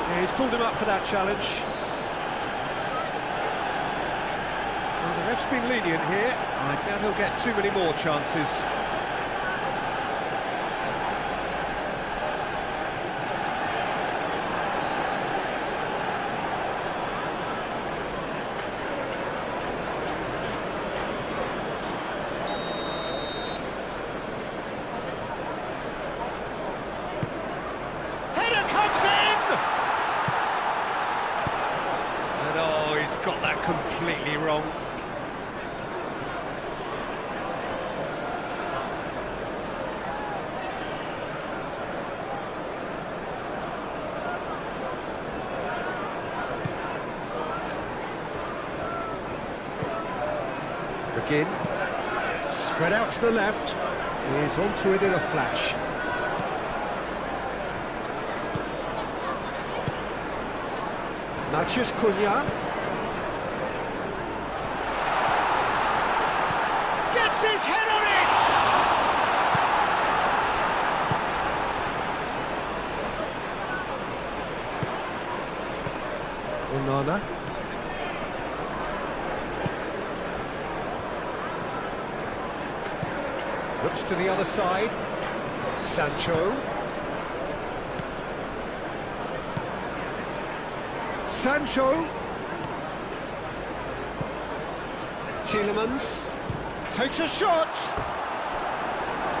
Yeah, he's pulled him up for that challenge. Well, the ref's been lenient here. I doubt he'll get too many more chances. Got that completely wrong. Again, spread out to the left. He's onto it in a flash. Matheus Cunha. Gets his head on it! Onana. Looks to the other side. Sancho. Sancho. Tielemans. Takes a shot!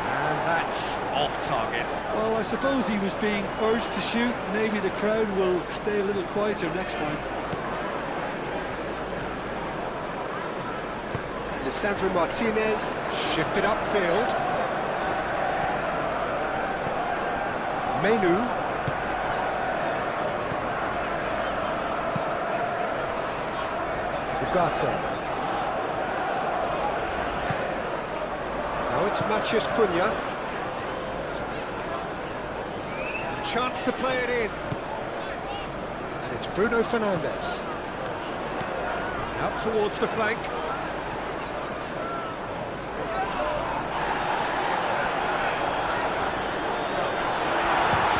And that's off target. Well, I suppose he was being urged to shoot. Maybe the crowd will stay a little quieter next time. Lisandro Martinez shifted upfield. Menu. Ugarte. Now it's Matheus Cunha. A chance to play it in. And it's Bruno Fernandes. Out towards the flank.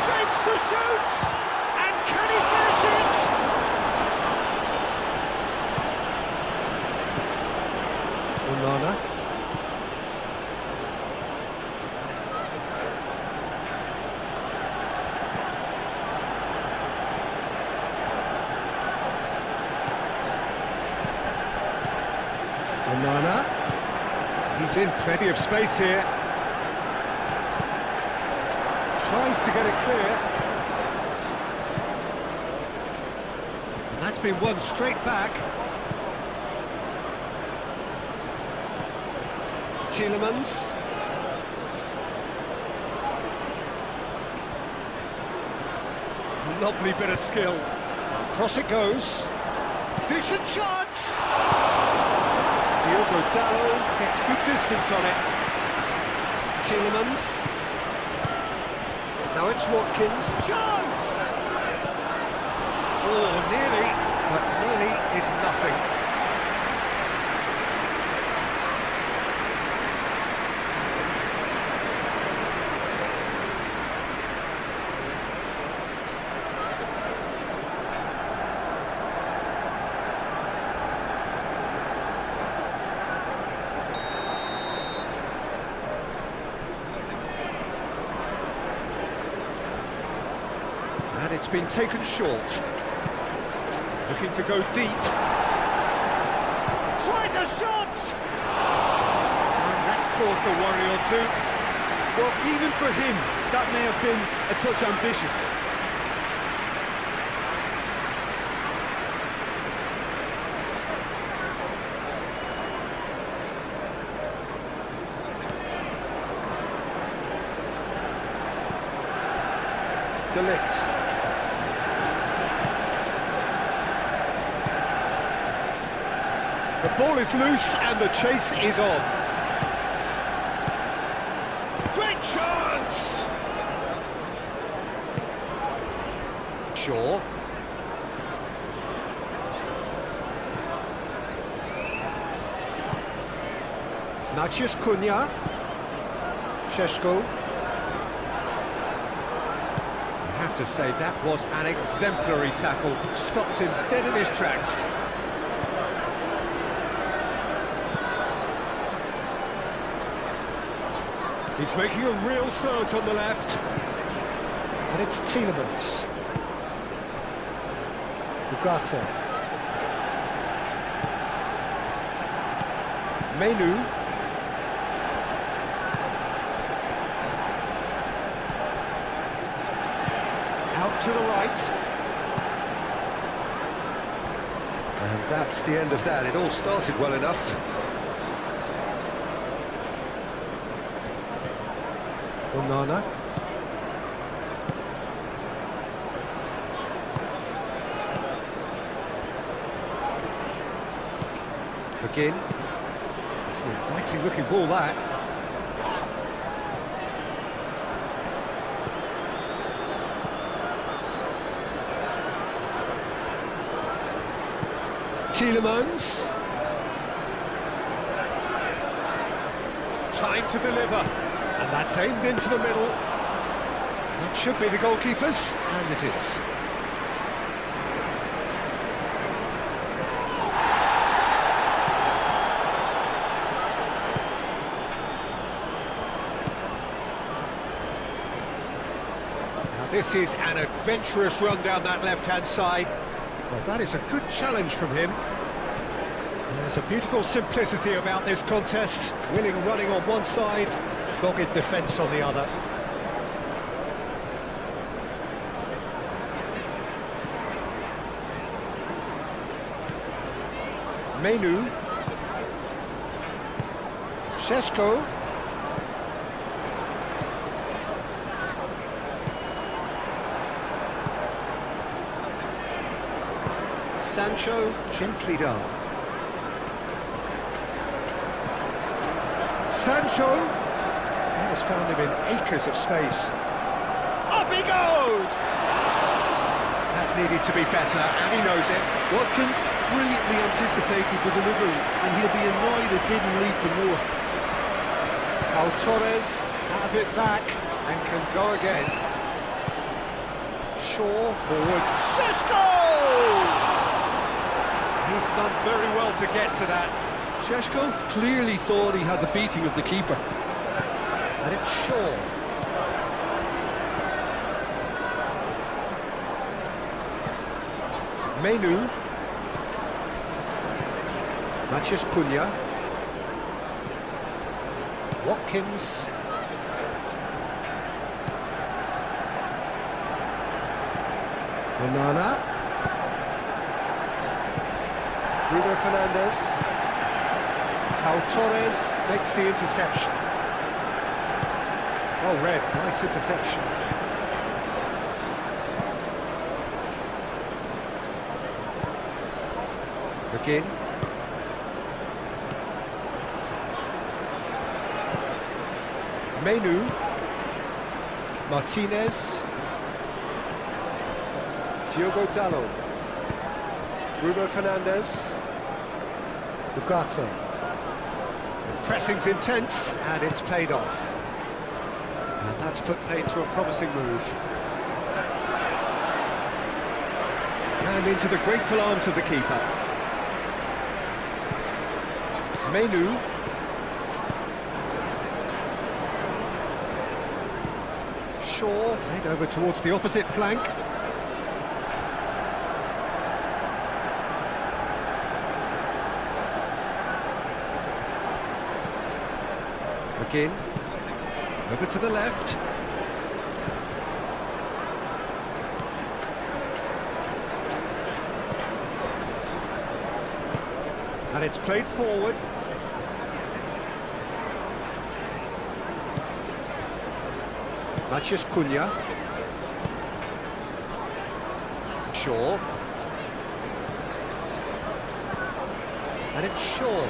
Shapes to shoot! And can he finish it? Onana. Onana. He's in plenty of space here. Tries to get it clear. And that's been won straight back. Tielemans. Lovely bit of skill. Across it goes. Decent chance! Diogo Dalot gets good distance on it. Tielemans. Now it's Watkins. Chance! Oh, nearly, but nearly is nothing. And it's been taken short. Looking to go deep. Tries a shot! And that's caused a worry or two. Well, even for him, that may have been a touch ambitious. De Ligt. The ball is loose and the chase is on. Great chance! Shaw. Matheus Cunha. Šeško. I have to say that was an exemplary tackle. Stopped him dead in his tracks. He's making a real surge on the left. And it's Tielemans. Ugarte. Menu. Out to the right. And that's the end of that. It all started well enough. Onana. Again. It's an inviting looking ball, that. Tielemans. Time to deliver. And that's aimed into the middle. That should be the goalkeeper's, and it is. Now this is an adventurous run down that left-hand side. Well, that is a good challenge from him. There's a beautiful simplicity about this contest. Willing running on one side, dogged defence on the other. Menu. Šeško. Sancho, gently done. Sancho! He has found him in acres of space. Up he goes! That needed to be better, and he knows it. Watkins brilliantly anticipated the delivery, and he'll be annoyed it didn't lead to more. Torres has it back and can go again. Shaw forwards. Šeško! He's done very well to get to that. Šeško clearly thought he had the beating of the keeper. And it's Shaw. Menu. Matheus Cunha. Watkins. Banana. Bruno Fernandes. Torres makes the interception. Well read, nice interception. Again. Menu. Martinez. Diogo Dalot. Bruno Fernandes. Ugarte. The pressing's intense, and it's paid off. And that's put paid to a promising move. And into the grateful arms of the keeper. Menu. Shaw, played over towards the opposite flank. McGinn, over to the left. And it's played forward. Matheus Cunha. Shaw. And it's Shaw.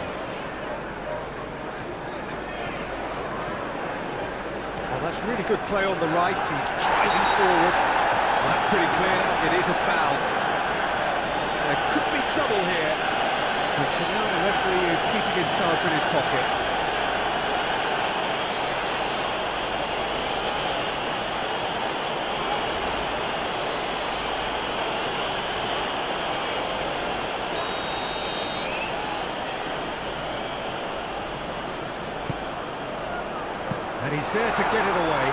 Well, that's really good play on the right. He's driving forward. Well, that's pretty clear. It is a foul. There could be trouble here. But for now, the referee is keeping his cards in his pocket. And he's there to get it away.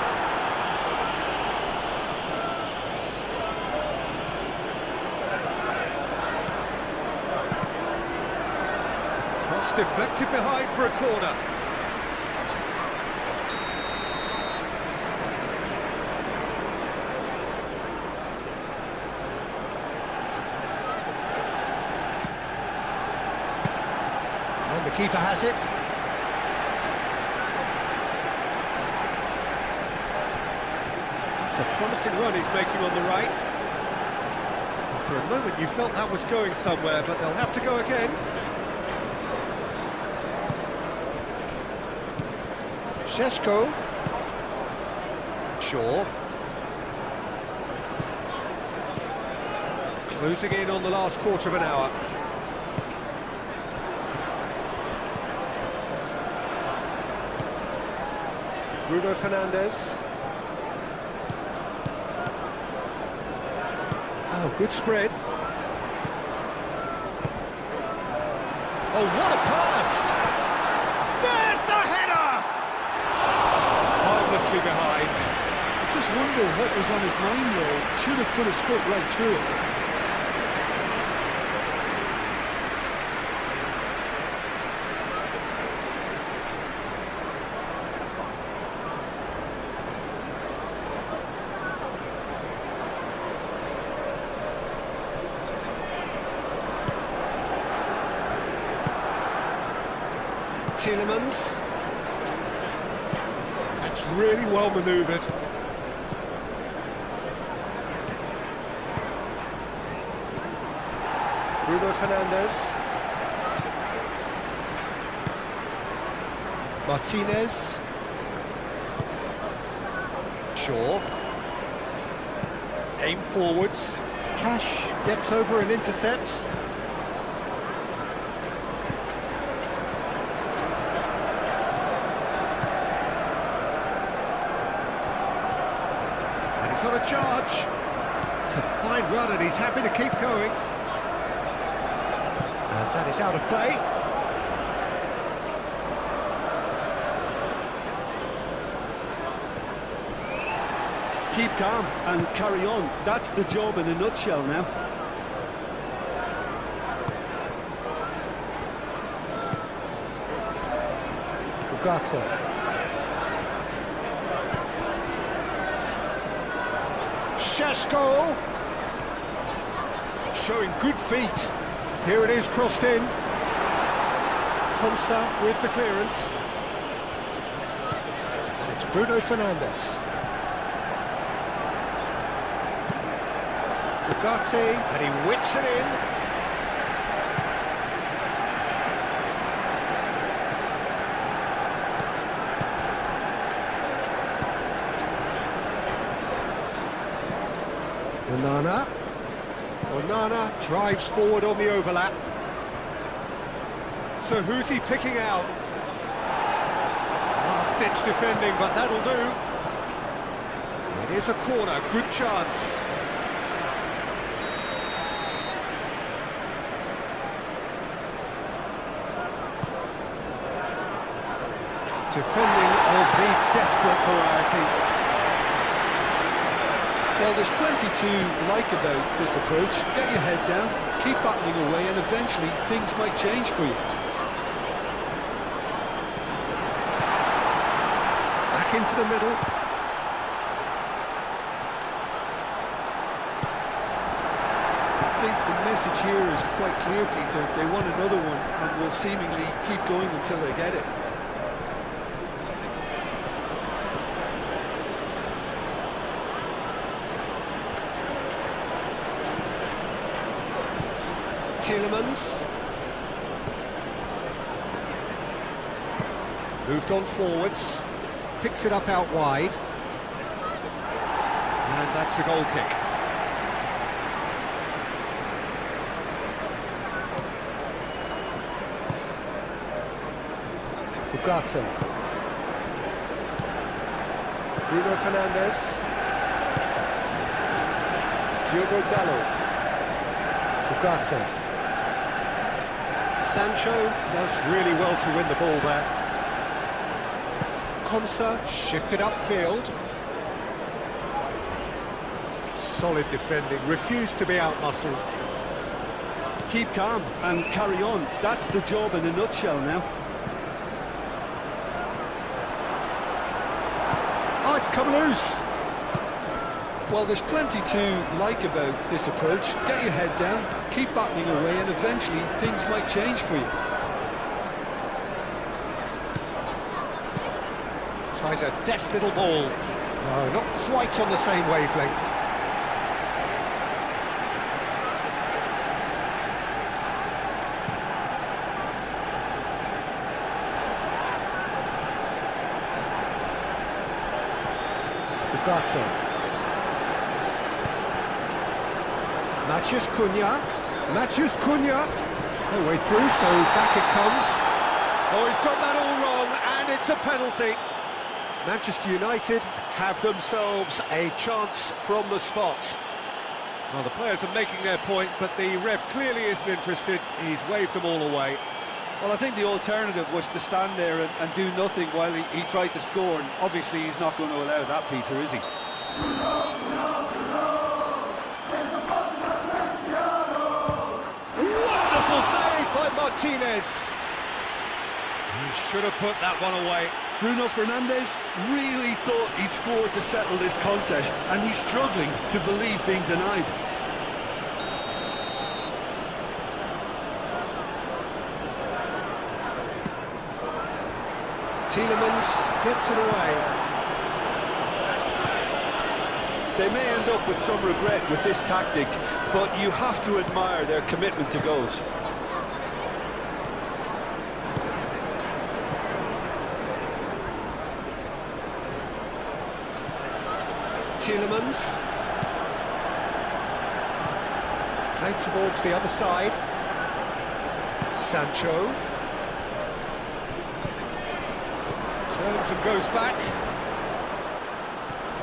Cross deflected behind for a corner. And the keeper has it. It's a promising run he's making on the right. And for a moment you felt that was going somewhere, but they'll have to go again. Šeško. Shaw. Closing in on the last quarter of an hour. Bruno Fernandes. Oh, good spread. Oh, what a pass! There's the header! Harmlessly behind. I just wonder what was on his mind there. Should have put his foot right through it. Tielemans. That's really well manoeuvred. Bruno Fernandes. Martinez. Shaw. Aim forwards. Cash gets over and intercepts. And he's on a charge. It's a fine run and he's happy to keep going. And that is out of play. Keep calm and carry on. That's the job in a nutshell now. Ugarte. Šeško. Showing good feet. Here it is, crossed in. Konsa with the clearance. And it's Bruno Fernandes. Ugarte, and he whips it in. Onana drives forward on the overlap. So who's he picking out? Last-ditch defending, but that'll do. It is a corner, good chance. Defending of the desperate variety. Well, there's plenty to like about this approach. Get your head down, keep battling away, and eventually things might change for you. Back into the middle. I think the message here is quite clear, Peter. They want another one and will seemingly keep going until they get it. Tielemans. Moved on forwards. Picks it up out wide. And that's a goal kick. Ugarte. Bruno Fernandes. Diogo Dalot. Ugarte. Sancho does really well to win the ball there. Konsa shifted upfield. Solid defending, refused to be outmuscled. Keep calm and carry on. That's the job in a nutshell now. Oh, it's come loose. Well, there's plenty to like about this approach. Get your head down, keep battling away, and eventually things might change for you. Tries a deft little ball. No, not quite on the same wavelength. Ugarte. Matheus Cunha, no way through, so back it comes. Oh, he's got that all wrong, and it's a penalty. Manchester United have themselves a chance from the spot. Well, the players are making their point, but the ref clearly isn't interested. He's waved them all away. Well, I think the alternative was to stand there and do nothing while he tried to score, and obviously he's not going to allow that, Peter, is he? Martinez. He should have put that one away. Bruno Fernandes really thought he'd scored to settle this contest, and he's struggling to believe being denied. Tielemans gets it away. They may end up with some regret with this tactic, but you have to admire their commitment to goals. Tielemans. Played towards the other side. Sancho. Turns and goes back.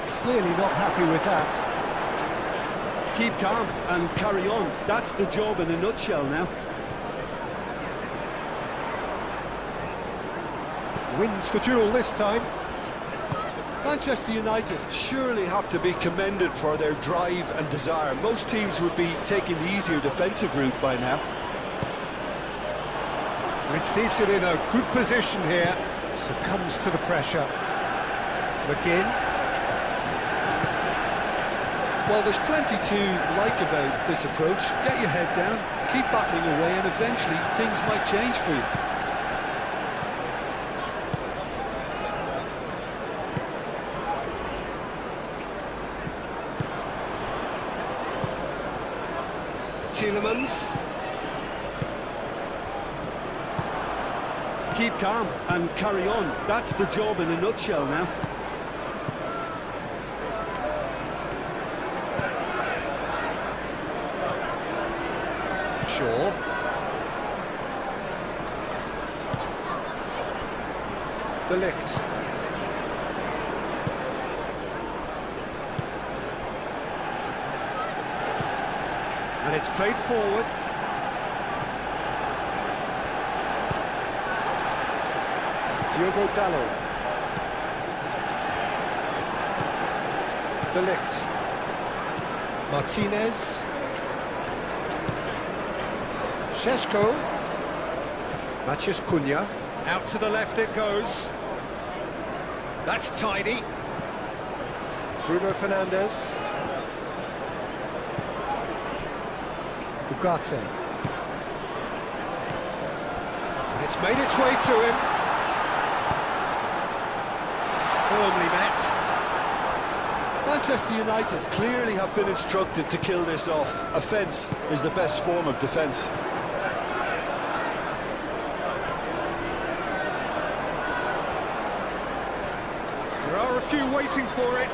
Clearly not happy with that. Keep calm and carry on. That's the job in a nutshell now. Wins the duel this time. Manchester United surely have to be commended for their drive and desire. Most teams would be taking the easier defensive route by now. Receives it in a good position here. Succumbs to the pressure. McGinn. Well, there's plenty to like about this approach. Get your head down, keep battling away, and eventually things might change for you. Tielemans. Keep calm and carry on. That's the job in a nutshell now. Shaw. De Ligt. And it's played forward. Diogo Dalot. De Ligt. Martinez. Šeško. Matheus Cunha. Out to the left it goes. That's tidy. Bruno Fernandes. Ugarte. And it's made its way to him. Firmly met. Manchester United clearly have been instructed to kill this off. Offence is the best form of defence. There are a few waiting for it.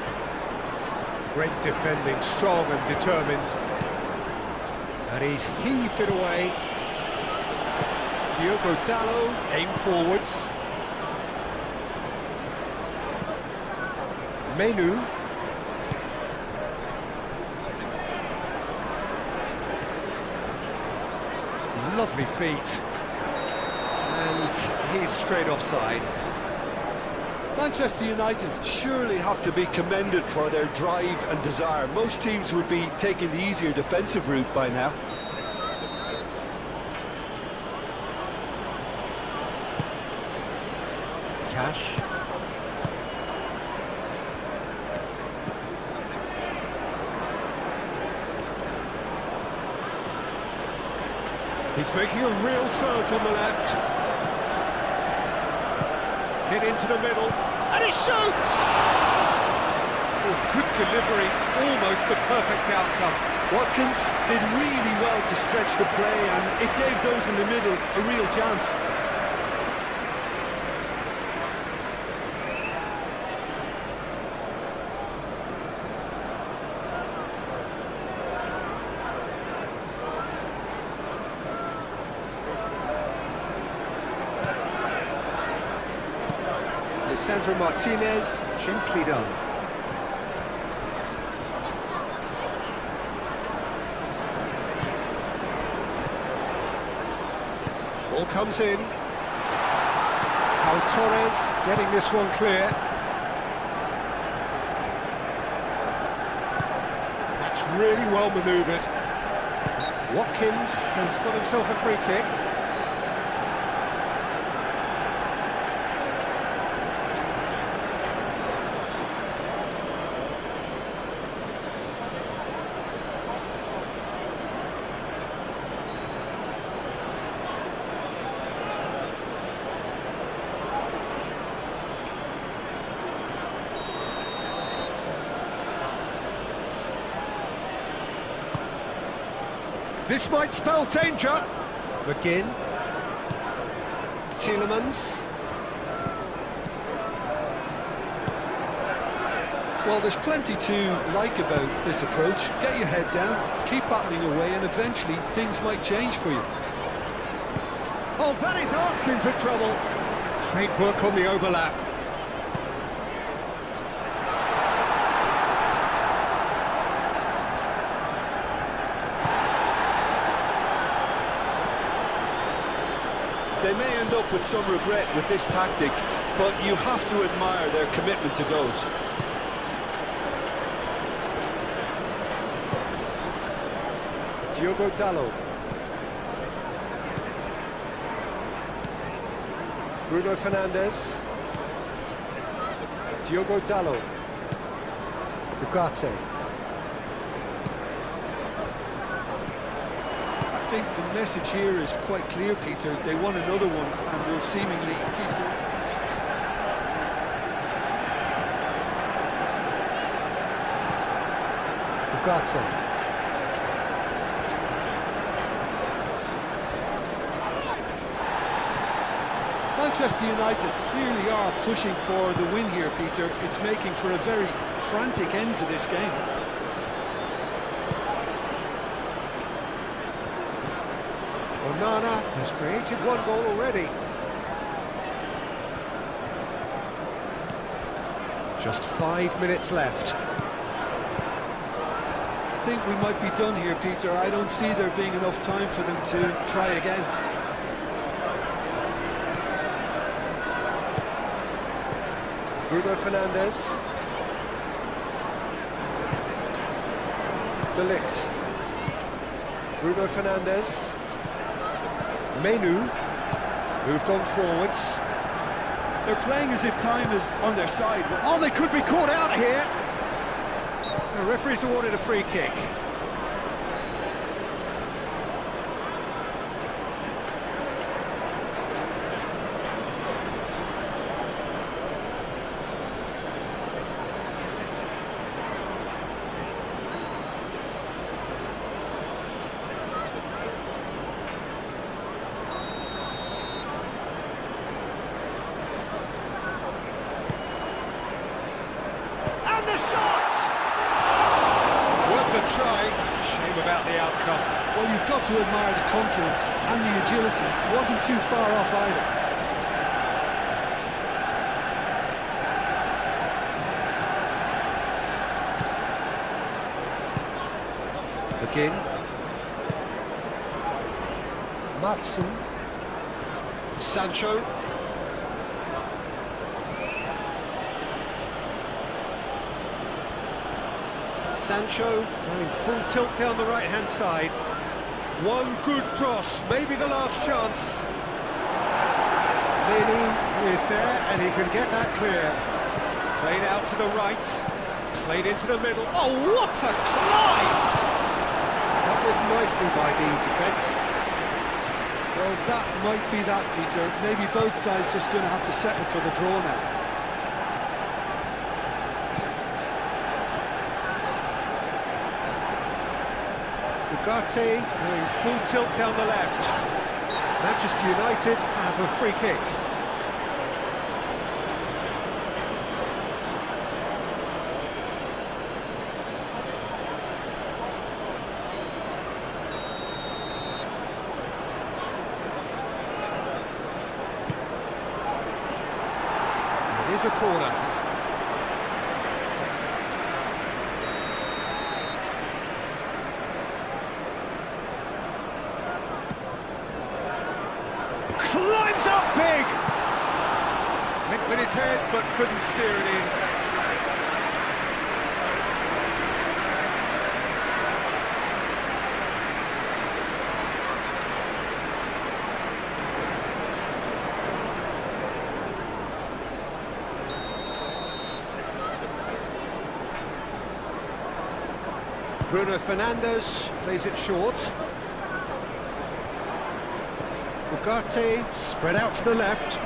Great defending, strong and determined. And he's heaved it away. Diogo Dalot, aim forwards. Menu. Lovely feet. And he's straight offside. Manchester United surely have to be commended for their drive and desire. Most teams would be taking the easier defensive route by now. Cash. He's making a real surge on the left. Hit into the middle, and he shoots! Oh, good delivery, almost the perfect outcome. Watkins did really well to stretch the play, and it gave those in the middle a real chance. Sandro Martinez, gently done. Ball comes in. Pau Torres getting this one clear. That's really well manoeuvred. Watkins has got himself a free kick. This might spell danger. McGinn. Tielemans. Well, there's plenty to like about this approach. Get your head down, keep battling away, and eventually things might change for you. Oh, that is asking for trouble. Great work on the overlap. They may end up with some regret with this tactic, but you have to admire their commitment to goals. Diogo Dalot. Bruno Fernandes. Diogo Dalot. Ugarte. I think the message here is quite clear, Peter. They want another one and will seemingly keep going. Ugarte. Manchester United clearly are pushing for the win here, Peter. It's making for a very frantic end to this game. Onana has created one goal already. Just 5 minutes left. I think we might be done here, Peter. I don't see there being enough time for them to try again. Bruno Fernandes. De Ligt. Bruno Fernandes. Menu. Moved on forwards. They're playing as if time is on their side. Oh, they could be caught out here. The referee's awarded a free kick. The shot! Worth a try. Shame about the outcome. Well, you've got to admire the confidence and the agility. It wasn't too far off either. McGinn. Matson. Sancho. Sancho going full tilt down the right-hand side. One good cross, maybe the last chance. Menu is there, and he can get that clear. Played out to the right, played into the middle. Oh, what a climb! Dealt with nicely by the defence. Well, that might be that, Peter. Maybe both sides just going to have to settle for the draw now. Ugarte going full tilt down the left. Manchester United have a free kick. It is a corner. Climbs up big! Went with his head, but couldn't steer it in. Bruno Fernandes plays it short. Ugarte spread out to the left.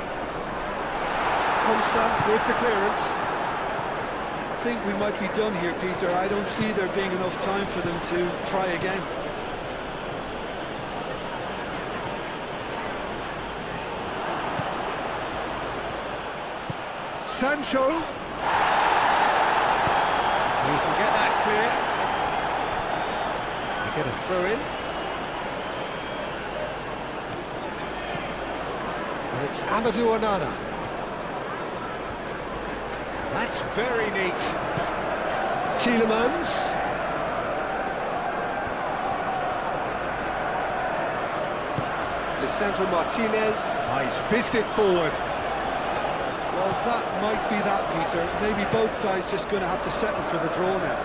Konsa with the clearance. I think we might be done here, Peter. I don't see there being enough time for them to try again. Sancho. He can get that clear. They get a throw in. And it's Amadou Onana. That's very neat. Tielemans. Lisandro Martinez. Oh, he's fizzed it forward. Well, that might be that, Peter. Maybe both sides just going to have to settle for the draw now.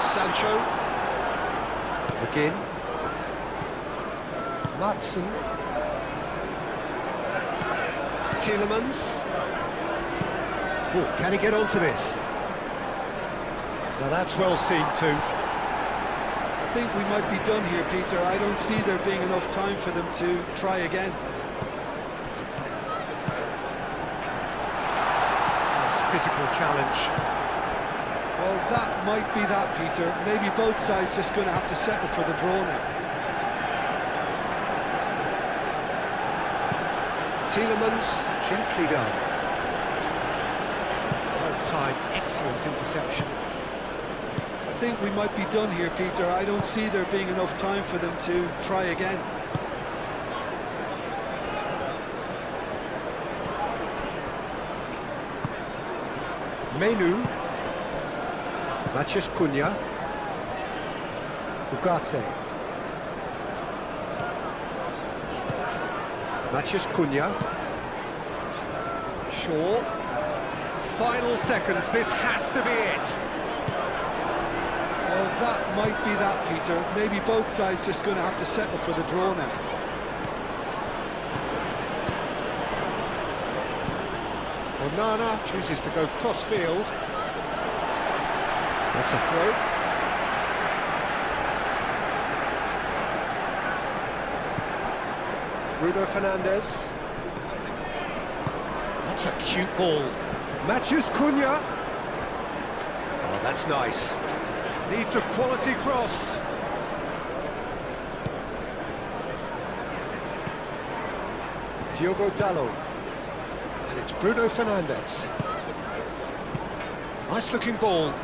Sancho. Again. Matson. Tielemans. Oh, can he get onto this? Now that's well seen too. I think we might be done here, Peter. I don't see there being enough time for them to try again. That's a physical challenge. Well, that might be that, Peter. Maybe both sides just going to have to settle for the draw now. Tielemans, gently done. Well timed, excellent interception. I think we might be done here, Peter. I don't see there being enough time for them to try again. Menu. Matheus Cunha. Ugarte. Matheus Cunha. Shaw. Final seconds, this has to be it. Well, that might be that, Peter. Maybe both sides just going to have to settle for the draw now. Onana chooses to go cross-field. That's a throw. Bruno Fernandes. That's a cute ball. Matheus Cunha. Oh, that's nice. Needs a quality cross. Diogo Dalot. And it's Bruno Fernandes. Nice looking ball.